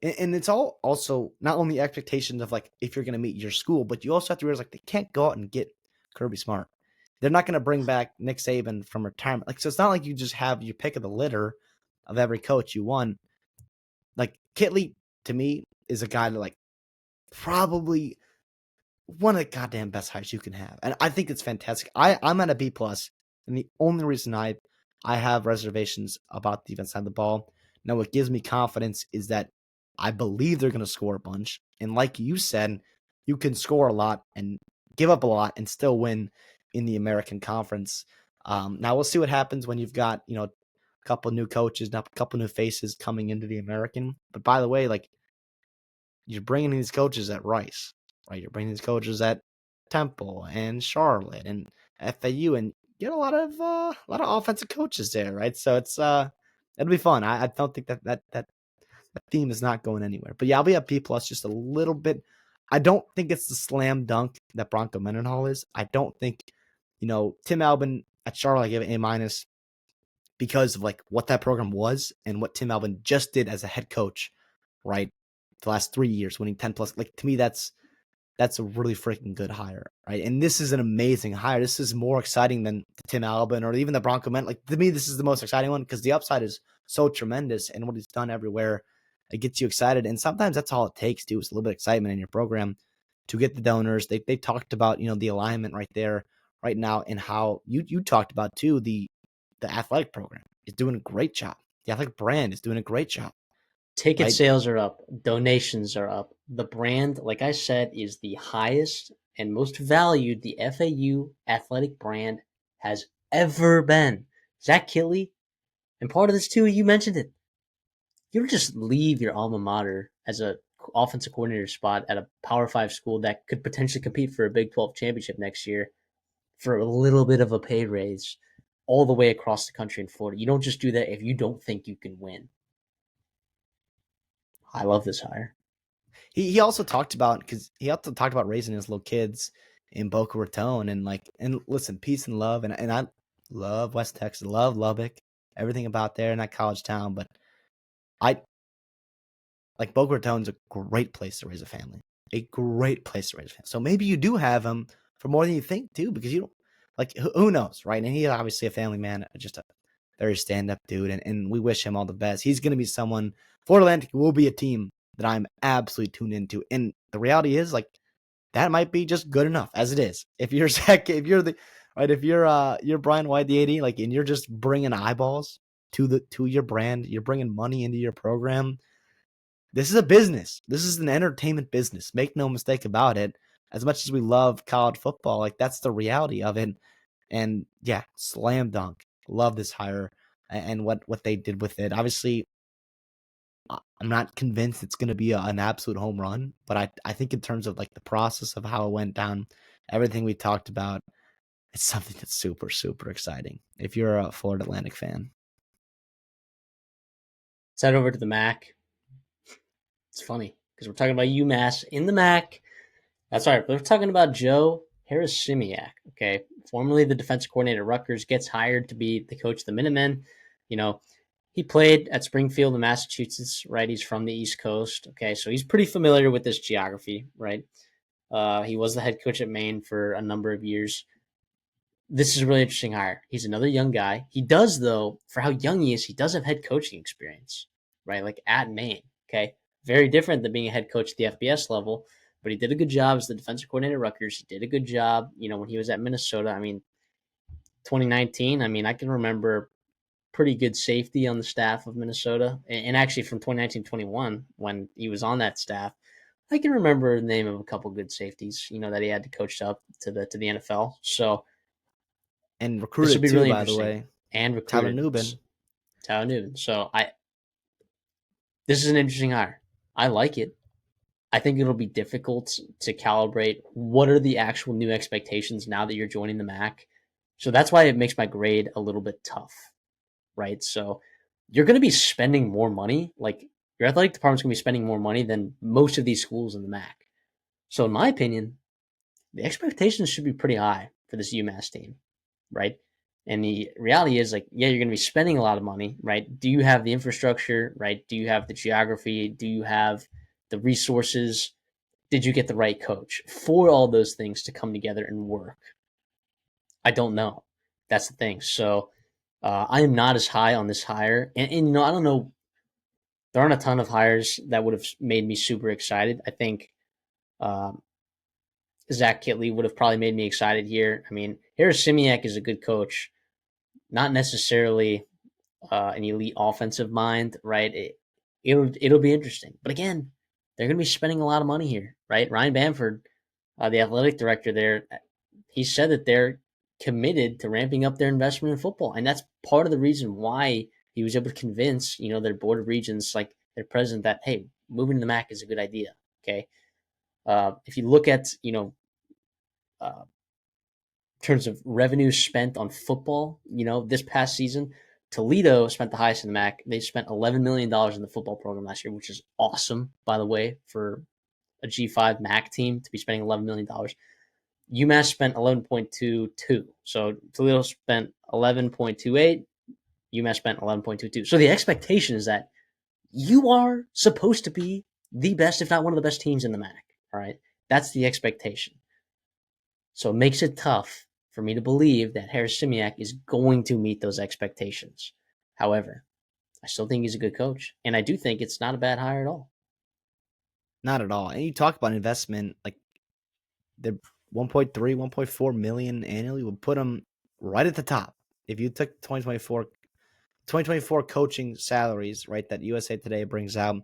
and it's all also not only expectations of like if you're going to meet your school, but you also have to realize like they can't go out and get Kirby Smart. They're not going to bring back Nick Saban from retirement. Like, so it's not like you just have your pick of the litter of every coach you want. Like Kitley, to me, is a guy that like probably one of the goddamn best hires you can have, and I think it's fantastic. I'm at a B plus, and the only reason I have reservations about the defense side of the ball. Now, what gives me confidence is that I believe they're going to score a bunch, and like you said, you can score a lot and give up a lot and still win in the American Conference. Now we'll see what happens when you've got a couple new coaches, a couple new faces coming into the American. But by the way, like you're bringing these coaches at Rice, right? You're bringing these coaches at Temple and Charlotte and FAU, and get a lot of offensive coaches there, right? So it'll be fun. I don't think that theme is not going anywhere. But yeah, I'll be at B plus just a little bit. I don't think it's the slam dunk that Bronco Mendenhall is. I don't think Tim Albin at Charlotte I gave it A minus because of like what that program was and what Tim Albin just did as a head coach, right? The last 3 years, winning 10 plus. Like to me, that's a really freaking good hire, right? And this is an amazing hire. This is more exciting than the Tim Albin or even the Bronco Men. Like to me, this is the most exciting one because the upside is so tremendous, and what he's done everywhere, it gets you excited. And sometimes that's all it takes, too, is a little bit of excitement in your program to get the donors. They talked about the alignment right there, right now, and how you talked about too the athletic program is doing a great job. The athletic brand is doing a great job, Ticket right? sales are up, donations are up. The brand, like I said, is the highest and most valued the FAU athletic brand has ever been. Zach Kittley, and part of this too, you mentioned it. You don't just leave your alma mater as a offensive coordinator spot at a Power Five school that could potentially compete for a Big 12 championship next year for a little bit of a pay raise all the way across the country in Florida. You don't just do that if you don't think you can win. I love this hire. He also talked about raising his little kids in Boca Raton and listen, peace and love, and I love West Texas, love Lubbock, everything about there in that college town, but I like Boca Raton's a great place to raise a family, a great place to raise a family. So maybe you do have him for more than you think too, because you don't like who knows, right? And he's obviously a family man, just a very stand up dude, and we wish him all the best. He's going to be someone. Florida Atlantic will be a team that I'm absolutely tuned into, and the reality is like that might be just good enough as it is. If you're Zach, if you're the right, if you're Brian White, the AD, like, and you're just bringing eyeballs to your brand, you're bringing money into your program. This is a business. This is an entertainment business. Make no mistake about it. As much as we love college football, like that's the reality of it. And yeah, slam dunk. Love this hire and what they did with it. Obviously, I'm not convinced it's going to be an absolute home run, but I think in terms of like the process of how it went down, everything we talked about, it's something that's super, super exciting if you're a Florida Atlantic fan. Let's head over to the MAC. It's funny because we're talking about UMass in the MAC. That's right. We're talking about Joe Harasimiak, okay? Formerly the defensive coordinator at Rutgers, gets hired to be the coach of the Minutemen. You know, he played at Springfield in Massachusetts, right? He's from the East Coast, okay? So he's pretty familiar with this geography, right? He was the head coach at Maine for a number of years. This is a really interesting hire. He's another young guy. He does, though, for how young he is, he does have head coaching experience. right? Like at Maine, okay? Very different than being a head coach at the FBS level, but he did a good job as the defensive coordinator at Rutgers. He did a good job, when he was at Minnesota. I mean, 2019, I mean, I can remember pretty good safety on the staff of Minnesota. And actually from 2019-21, when he was on that staff, I can remember the name of a couple good safeties, that he had to coach up to the NFL. So And this will recruited be too, really by the interesting way. and Tyler recruited Nubin. Tyler Newton. So this is an interesting hire. I like it. I think it'll be difficult to calibrate what are the actual new expectations now that you're joining the MAC. So that's why it makes my grade a little bit tough, right? So you're going to be spending more money. Like your athletic department's going to be spending more money than most of these schools in the MAC. So in my opinion, the expectations should be pretty high for this UMass team, right? And the reality is, like, yeah, you're going to be spending a lot of money, right? Do you have the infrastructure, right? Do you have the geography? Do you have the resources? Did you get the right coach for all those things to come together and work? I don't know. That's the thing. So I am not as high on this hire, and I don't know. There aren't a ton of hires that would have made me super excited. I think um, Zach Kitley would have probably made me excited here. I mean, Harris Simiak is a good coach, not necessarily an elite offensive mind, right? It'll be interesting, but again, they're going to be spending a lot of money here, right? Ryan Bamford, the athletic director there, he said that they're committed to ramping up their investment in football, and that's part of the reason why he was able to convince their board of regents, like their president, that hey, moving to the MAC is a good idea. Okay, if you look at uh, in terms of revenue spent on football, this past season, Toledo spent the highest in the MAC. They spent $11 million in the football program last year, which is awesome, by the way, for a G5 MAC team to be spending $11 million. UMass spent 11.22. So Toledo spent 11.28. UMass spent 11.22. So the expectation is that you are supposed to be the best, if not one of the best teams in the MAC. All right. That's the expectation. So it makes it tough for me to believe that Harris Simiak is going to meet those expectations. However, I still think he's a good coach, and I do think it's not a bad hire at all. Not at all. And you talk about investment, like the 1.3, 1.4 million annually would put them right at the top. If you took 2024 coaching salaries, right, that USA Today brings out,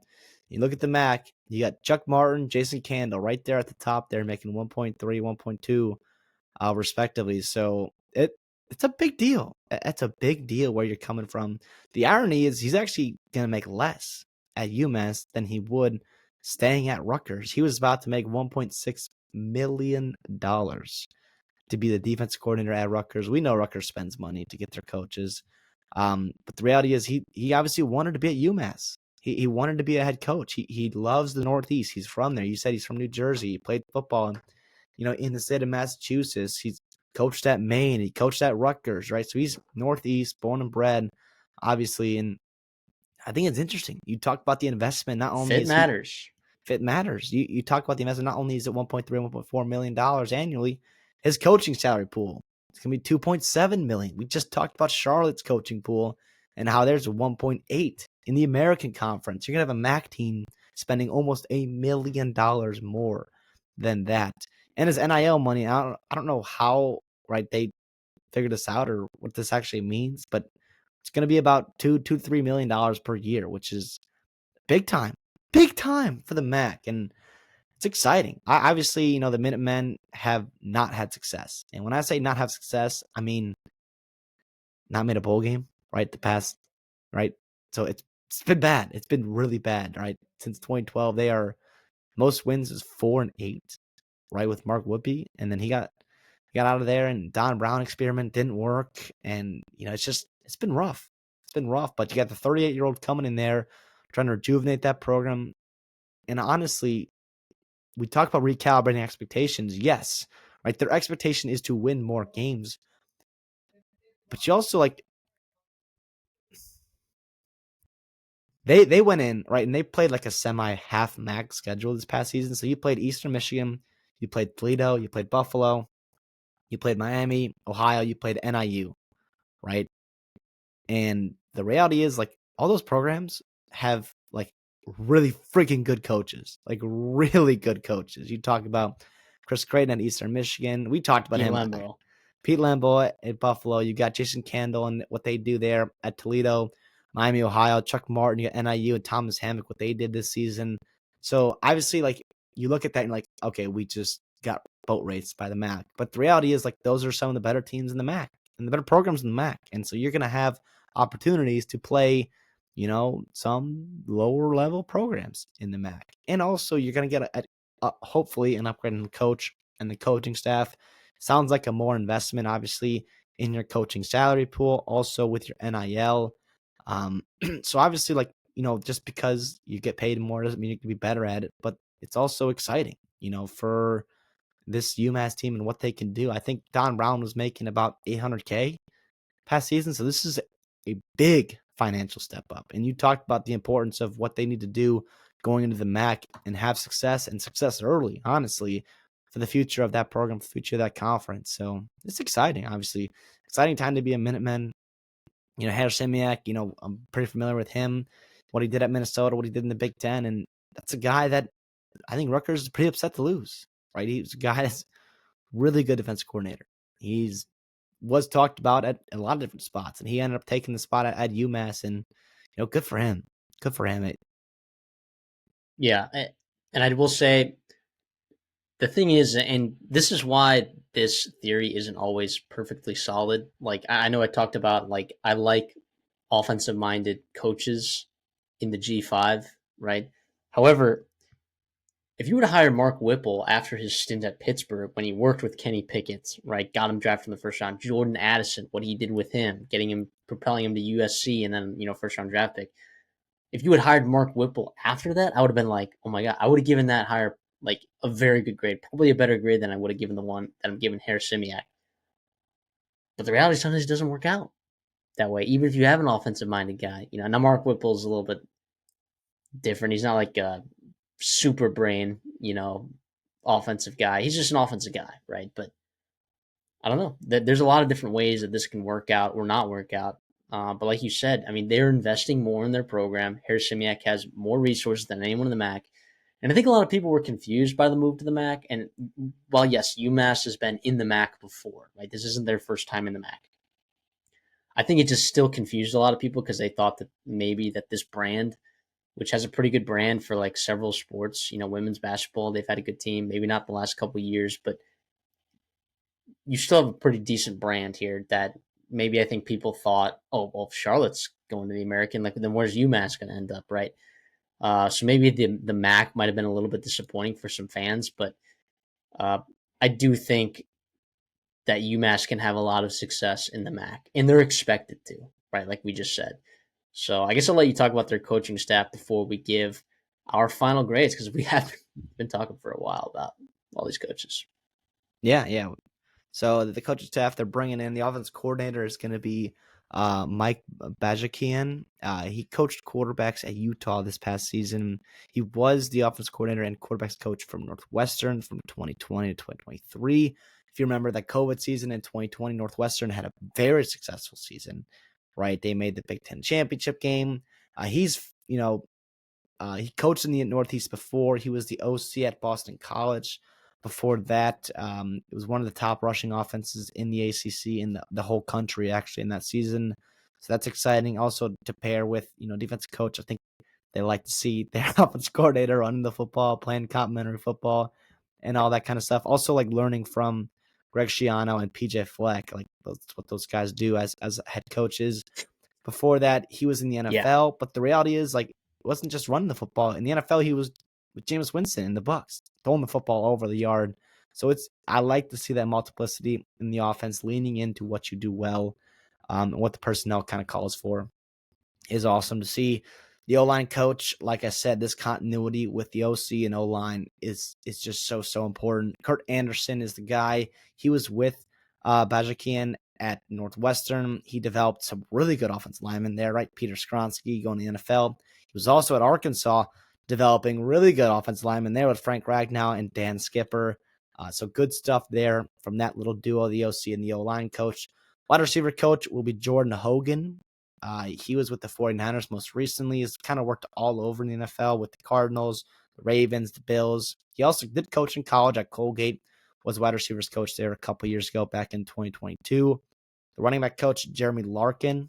you look at the MAC, you got Chuck Martin, Jason Candle right there at the top there making 1.3, 1.2 respectively. So it's a big deal. It's a big deal where you're coming from. The irony is he's actually going to make less at UMass than he would staying at Rutgers. He was about to make $1.6 million to be the defense coordinator at Rutgers. We know Rutgers spends money to get their coaches. But the reality is he obviously wanted to be at UMass. He wanted to be a head coach. He loves the Northeast. He's from there. You said he's from New Jersey. He played football in the state of Massachusetts. He's coached at Maine. He coached at Rutgers, right? So he's Northeast, born and bred, obviously. And I think it's interesting. You talk about the investment. Not only Fit is he matters. fit matters. You talk about the investment. Not only is it 1.3, 1.4 million dollars annually, his coaching salary pool it's gonna be 2.7 million. We just talked about Charlotte's coaching pool and how there's 1.8 in the American Conference. You're gonna have a MAC team spending almost $1 million more than that. And his NIL money, I don't know how right they figured this out or what this actually means, but it's going to be about $2 to $3 million per year, which is big time for the MAC, and it's exciting. Obviously, the Minutemen have not had success, and when I say not have success, I mean not made a bowl game, right? The past, right? So it's been bad. It's been really bad, right? Since 2012, they are most wins is 4-8, right, with Mark Whoopi, and then he got out of there, and Don Brown experiment didn't work, and it's been rough. It's been rough, but you got the 38-year-old coming in there trying to rejuvenate that program, and honestly, we talk about recalibrating expectations. Yes, right. Their expectation is to win more games, but you also they went in right and they played like a semi half max schedule this past season. So you played Eastern Michigan, you played Toledo, you played Buffalo, you played Miami, Ohio, you played NIU, right? And the reality is, like, all those programs have like really freaking good coaches, like really good coaches. You talk about Chris Creighton at Eastern Michigan. We talked about Pete him. Lembo. Pete Lembo at Buffalo. You got Jason Candle and what they do there at Toledo, Miami, Ohio. Chuck Martin, you got NIU, and Thomas Hammock, what they did this season. So obviously, like you look at that and like, okay, we just got boat raced by the MAC. But the reality is, like, those are some of the better teams in the MAC and the better programs in the MAC. And so you're going to have opportunities to play, some lower level programs in the MAC. And also, you're going to get hopefully an upgrade in the coach and the coaching staff. Sounds like a more investment, obviously, in your coaching salary pool, also with your NIL. So obviously, like, just because you get paid more doesn't mean you can be better at it, but it's also exciting, for this UMass team and what they can do. I think Don Brown was making about $800K past season, so this is a big financial step up. And you talked about the importance of what they need to do going into the MAC and have success, and success early, honestly, for the future of that program, for the future of that conference. So it's exciting, obviously. Exciting time to be a Minuteman. Harris Simiak, I'm pretty familiar with him, what he did at Minnesota, what he did in the Big Ten. And that's a guy that I think Rutgers is pretty upset to lose, right? He's a guy that's really good defensive coordinator. He's was talked about at a lot of different spots, and he ended up taking the spot at UMass, and good for him. Good for him. Yeah, and I will say the thing is, and this is why this theory isn't always perfectly solid. Like I know I talked about, like I like offensive minded coaches in the G5, right? However, if you were to hire Mark Whipple after his stint at Pittsburgh, when he worked with Kenny Pickett, right, got him drafted in the first round, Jordan Addison, what he did with him, propelling him to USC, and then first round draft pick. If you had hired Mark Whipple after that, I would have been like, oh my god, I would have given that hire like a very good grade, probably a better grade than I would have given the one that I'm giving Harris Simiak. But the reality sometimes it doesn't work out that way, even if you have an offensive minded guy. Now Mark Whipple is a little bit different. He's not like a super brain, offensive guy. He's just an offensive guy, right? But I don't know. There's a lot of different ways that this can work out or not work out. But like you said, I mean, they're investing more in their program. Harris Simiak has more resources than anyone in the MAC. And I think a lot of people were confused by the move to the MAC. And while, yes, UMass has been in the MAC before, right? This isn't their first time in the MAC. I think it just still confused a lot of people because they thought that maybe that this brand, which has a pretty good brand for like several sports, women's basketball, they've had a good team, maybe not the last couple of years, but you still have a pretty decent brand here that maybe I think people thought, oh, well, if Charlotte's going to the American, like then where's UMass going to end up, right? So maybe the MAC might have been a little bit disappointing for some fans, but uh, I do think that UMass can have a lot of success in the MAC, and they're expected to, right? Like we just said. So I guess I'll let you talk about their coaching staff before we give our final grades because we have been talking for a while about all these coaches. Yeah, yeah. So the coaching staff they're bringing in, the offense coordinator is going to be Mike Bajakian. He coached quarterbacks at Utah this past season. He was the offense coordinator and quarterbacks coach from Northwestern from 2020 to 2023. If you remember that COVID season in 2020, Northwestern had a very successful season, right? They made the Big Ten championship game. He coached in the Northeast before. He was the OC at Boston College. Before that, it was one of the top rushing offenses in the ACC in the whole country, actually, in that season. So that's exciting. Also, to pair with, defensive coach, I think they like to see their offensive coordinator running the football, playing complimentary football, and all that kind of stuff. Also, like learning from Greg Schiano and PJ Fleck, like that's what those guys do as head coaches. Before that, he was in the Yeah. NFL, but the reality is, like, it wasn't just running the football. In the NFL, he was with Jameis Winston in the Bucs, throwing the football over the yard. So I like to see that multiplicity in the offense, leaning into what you do well, and what the personnel kind of calls for is awesome to see. The O-line coach, like I said, this continuity with the OC and O-line is just so important. Kurt Anderson is the guy. He was with Bajakian at Northwestern. He developed some really good offensive linemen there, right? Peter Skronsky going to the NFL. He was also at Arkansas developing really good offensive linemen there with Frank Ragnow and Dan Skipper. So good stuff there from that little duo, the OC and the O-line coach. Wide receiver coach will be Jordan Hogan. He was with the 49ers most recently. He's kind of worked all over in the NFL with the Cardinals, the Ravens, the Bills. He also did coach in college at Colgate, was wide receivers coach there a couple years ago back in 2022. The running back coach, Jeremy Larkin,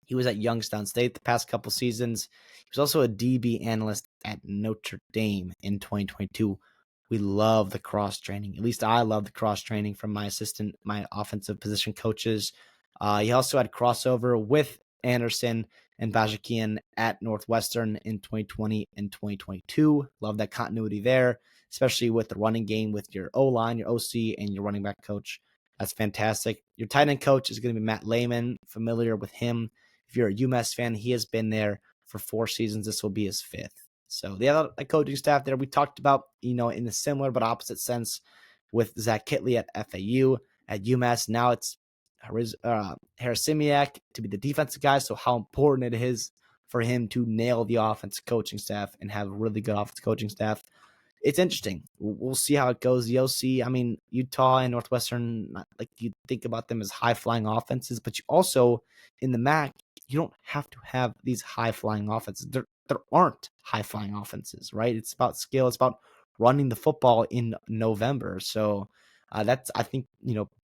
he was at Youngstown State the past couple seasons. He was also a DB analyst at Notre Dame in 2022. We love the cross training. At least I love the cross training from my offensive position coaches. He also had crossover with Anderson and Bajakian at Northwestern in 2020 and 2022. Love that continuity there, especially with the running game with your O-line, your OC, and your running back coach. That's fantastic. Your tight end coach is going to be Matt Lehman, familiar with him. If you're a UMass fan, he has been there for 4 seasons. This will be his 5th. So the other coaching staff there, we talked about, in a similar but opposite sense with Zach Kitley at FAU, at UMass. Now it's Harasimiak to be the defensive guy. So how important it is for him to nail the offensive coaching staff and have a really good offensive coaching staff. It's interesting. We'll see how it goes. The OC, I mean, Utah and Northwestern, like you think about them as high-flying offenses, but you also, in the MAC, you don't have to have these high-flying offenses. There aren't high-flying offenses, right? It's about skill. It's about running the football in November. So that's, I think,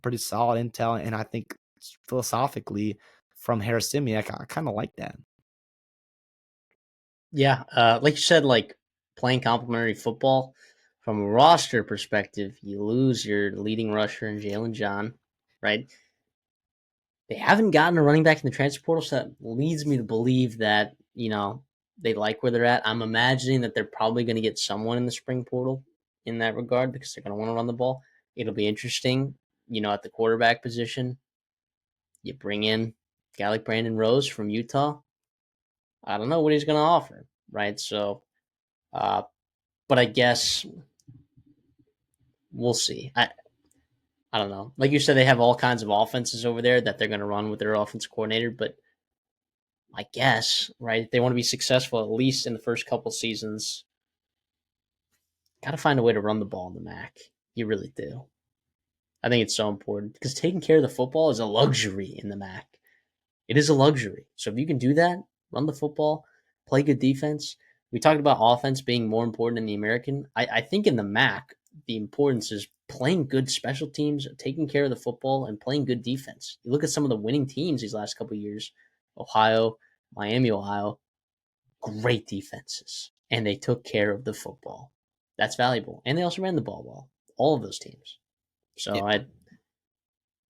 pretty solid intel, and I think philosophically from Harasimiak, I kind of like that. Yeah, like you said, like playing complementary football from a roster perspective, you lose your leading rusher in Jalen John, right? They haven't gotten a running back in the transfer portal, so that leads me to believe that they like where they're at. I'm imagining that they're probably going to get someone in the spring portal in that regard because they're going to want to run the ball. It'll be interesting, at the quarterback position. You bring in a guy like Brandon Rose from Utah. I don't know what he's going to offer, right? So, but I guess we'll see. I don't know. Like you said, they have all kinds of offenses over there that they're going to run with their offensive coordinator, but I guess, right, if they want to be successful, at least in the first couple seasons, got to find a way to run the ball in the MAC. You really do. I think it's so important because taking care of the football is a luxury in the MAC. It is a luxury. So if you can do that, run the football, play good defense. We talked about offense being more important in the American. I think in the MAC, the importance is playing good special teams, taking care of the football, and playing good defense. You look at some of the winning teams these last couple of years, Ohio, Miami, Ohio, great defenses, and they took care of the football. That's valuable, and they also ran the ball well. All of those teams. So I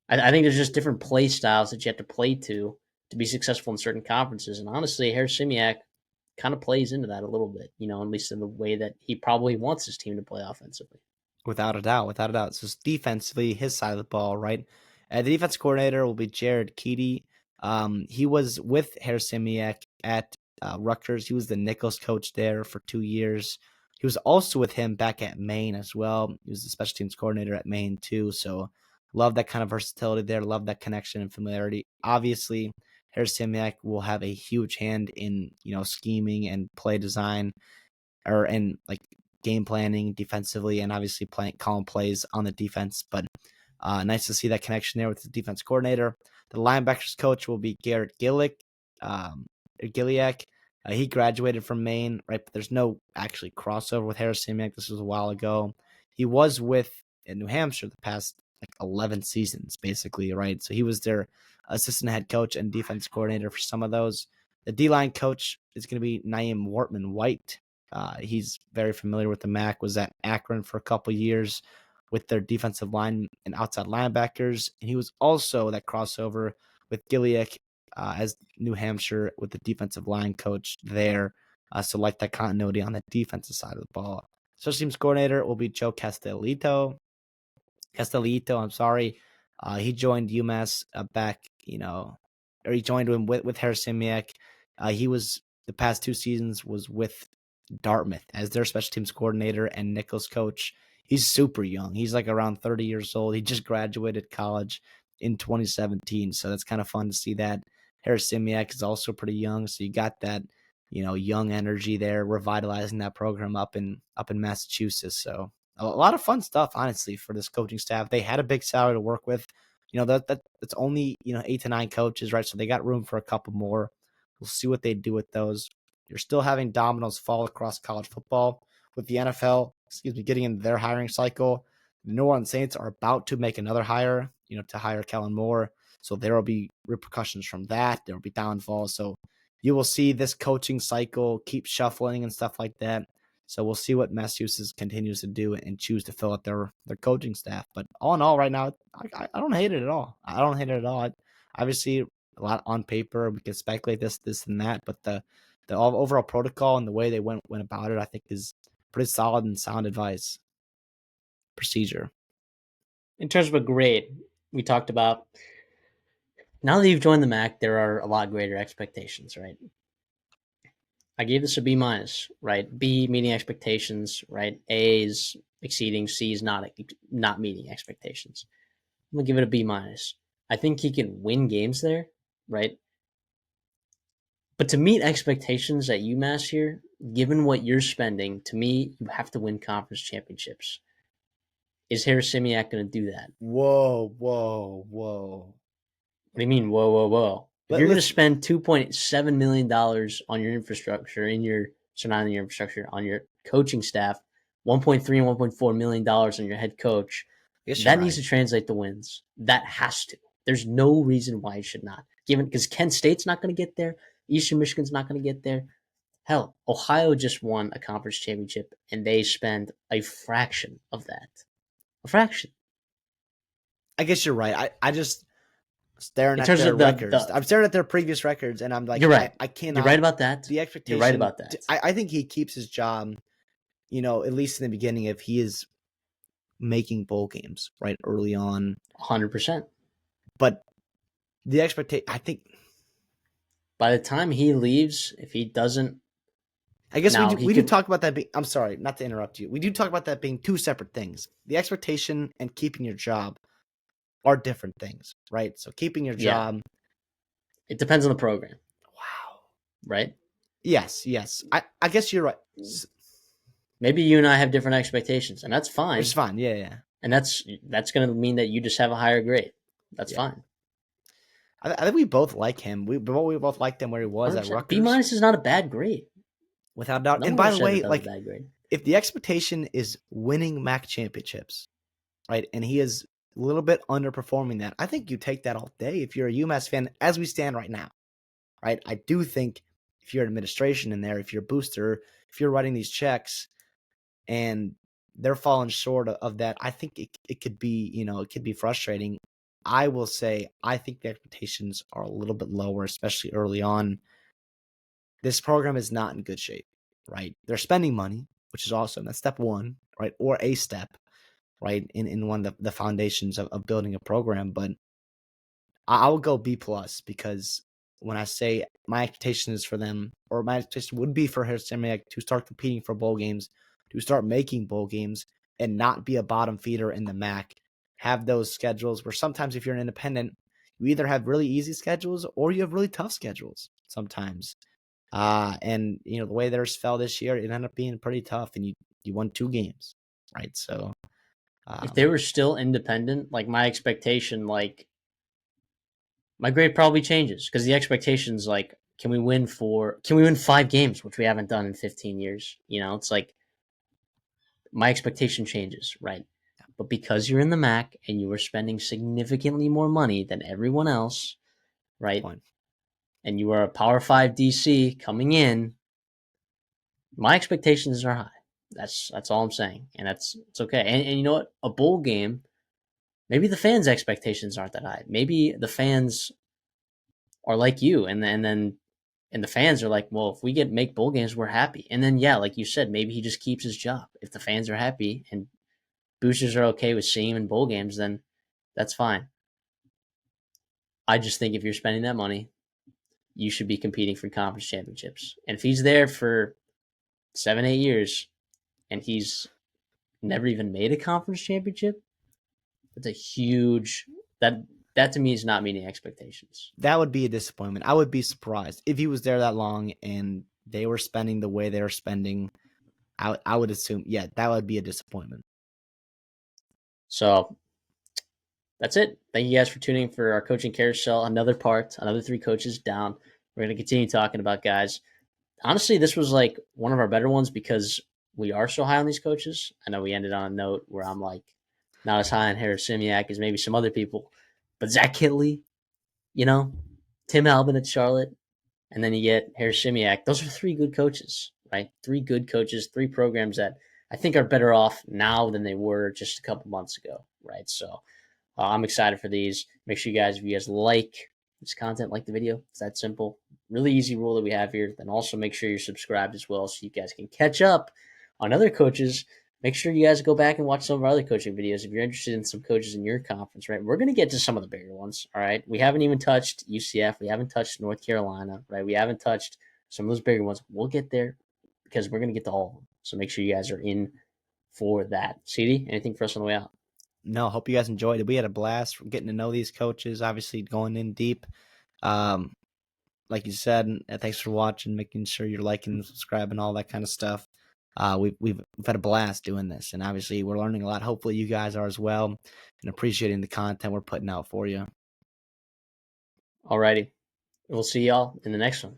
think there's just different play styles that you have to play to be successful in certain conferences. And honestly, Harasimiak kind of plays into that a little bit, at least in the way that he probably wants his team to play offensively. Without a doubt, without a doubt. So defensively, his side of the ball, right? The defense coordinator will be Jared Keedy. He was with Harasimiak at Rutgers. He was the Nichols coach there for 2 years. He was also with him back at Maine as well. He was the special teams coordinator at Maine too. So love that kind of versatility there. Love that connection and familiarity. Obviously, Harasimiak will have a huge hand in scheming and play design, and like game planning defensively, and obviously calling plays on the defense. But nice to see that connection there with the defense coordinator. The linebackers coach will be Garrett Gilliak. He graduated from Maine, right? But there's no actually crossover with Harasimiak. This was a while ago. He was with New Hampshire the past 11 seasons, basically, right? So he was their assistant head coach and defense coordinator for some of those. The D-line coach is going to be Naeem Wortman-White. He's very familiar with the MAC, was at Akron for a couple years with their defensive line and outside linebackers. And he was also that crossover with Gilliak as New Hampshire with the defensive line coach there. So like that continuity on the defensive side of the ball. Special teams coordinator will be Joe Castellito, I'm sorry. He joined UMass back, or he joined him with Harasimiak. He was the past 2 seasons was with Dartmouth as their special teams coordinator and Nichols coach. He's super young. He's like around 30 years old. He just graduated college in 2017. So that's kind of fun to see that. Harasimiak is also pretty young. So you got that, young energy there, revitalizing that program up in Massachusetts. So a lot of fun stuff, honestly, for this coaching staff. They had a big salary to work with. that's only 8 to 9 coaches, right? So they got room for a couple more. We'll see what they do with those. You're still having dominoes fall across college football with the NFL, getting into their hiring cycle. The New Orleans Saints are about to make another hire, to hire Kellen Moore. So there will be repercussions from that. There will be downfalls. So you will see this coaching cycle keep shuffling and stuff like that. So we'll see what Massachusetts continues to do and choose to fill out their coaching staff. But all in all, right now, I don't hate it at all. I don't hate it at all. Obviously, a lot on paper. We can speculate this, and that. But the overall protocol and the way they went about it, I think, is pretty solid and sound advice. Procedure. In terms of a grade, we talked about now that you've joined the MAC, there are a lot greater expectations, right? I gave this a B minus, right? B meeting expectations, right? A's exceeding, C's not meeting expectations. I'm gonna give it a B minus. I think he can win games there, right? But to meet expectations at UMass here, given what you're spending, to me, you have to win conference championships. Is Harris Simiak going to do that? Whoa. What do you mean? Whoa, whoa, whoa! If you're going to spend $2.7 million on your infrastructure, surrounding your infrastructure, on your coaching staff, 1.3 and 1.4 million dollars on your head coach, that needs to translate to wins. That has to. There's no reason why it should not. Given because Kent State's not going to get there, Eastern Michigan's not going to get there. Hell, Ohio just won a conference championship, and they spend a fraction of that. A fraction. I guess you're right. I just staring In at terms their of records. I'm staring at their previous records, and I'm like, you're right. I cannot. You're right about that. The expectation. You're right about that. I think he keeps his job. At least in the beginning, if he is making bowl games right early on, 100%. But the expectation, I think, by the time he leaves, if he doesn't, I guess we do talk about that being. I'm sorry, not to interrupt you. We do talk about that being two separate things. The expectation and keeping your job are different things, right? So keeping your job, it depends on the program. Wow. Right? Yes. I guess you're right. Maybe you and I have different expectations, and that's fine. Which is fine. Yeah. And that's going to mean that you just have a higher grade. That's fine. I think we both like him. We both liked him where he was 100%. At Rutgers. B minus is not a bad grade, without doubt. And by the way, like, if the expectation is winning MAC championships, right, and he is a little bit underperforming that, I think you take that all day if you're a UMass fan, as we stand right now, right? I do think if you're administration in there, if you're a booster, if you're writing these checks, and they're falling short of that, I think it could be, it could be frustrating. I will say, I think the expectations are a little bit lower, especially early on. This program is not in good shape, right? They're spending money, which is awesome. That's step one, right? Or a step, right? In one of the foundations of building a program. But I will go B plus, because when I say my expectation is for them, or my expectation would be for Harris Simiak to start competing for bowl games, to start making bowl games, and not be a bottom feeder in the MAC. Have those schedules where sometimes if you're an independent, you either have really easy schedules or you have really tough schedules sometimes. And the way theirs fell this year, it ended up being pretty tough, and you won 2 games, right? So if they were still independent, like my expectation, like my grade probably changes, because the expectation's like, can we win 5 games, which we haven't done in 15 years? It's like my expectation changes, right? But because you're in the MAC and you are spending significantly more money than everyone else, right? And you are a Power 5 DC coming in, my expectations are high. That's all I'm saying, and it's okay. And you know what? A bowl game, maybe the fans' expectations aren't that high. Maybe the fans are like you, and the fans are like, well, if we make bowl games, we're happy. And then like you said, maybe he just keeps his job. If the fans are happy and boosters are okay with seeing him in bowl games, then that's fine. I just think if you're spending that money, you should be competing for conference championships. And if he's there for 7-8 years and he's never even made a conference championship, that's a huge that to me is not meeting expectations. That would be a disappointment. I would be surprised if he was there that long and they were spending the way they were spending. I would assume, that would be a disappointment. So that's it. Thank you guys for tuning in for our coaching carousel. Another part, another 3 coaches down. We're going to continue talking about guys. Honestly, this was like one of our better ones because we are so high on these coaches. I know we ended on a note where I'm like not as high on Harris Simiak as maybe some other people, but Zach Kittley, you know, Tim Albin at Charlotte, and then you get Harris Simiak. Those are 3 good coaches, right? 3 good coaches, 3 programs that I think are better off now than they were just a couple months ago, right? So I'm excited for these. Make sure if you guys like this content, like the video. It's that simple. Really easy rule that we have here. Then also make sure you're subscribed as well so you guys can catch up on other coaches. Make sure you guys go back and watch some of our other coaching videos if you're interested in some coaches in your conference, right? We're going to get to some of the bigger ones, all right? We haven't even touched UCF. We haven't touched North Carolina, right? We haven't touched some of those bigger ones. We'll get there because we're going to get to all of them. So make sure you guys are in for that. CD, anything for us on the way out? No, hope you guys enjoyed it. We had a blast getting to know these coaches, obviously going in deep. Um, like you said, thanks for watching, making sure you're liking and subscribing, all that kind of stuff. We've had a blast doing this, and obviously we're learning a lot. Hopefully you guys are as well, and appreciating the content we're putting out for you. Alrighty. We'll see y'all in the next one.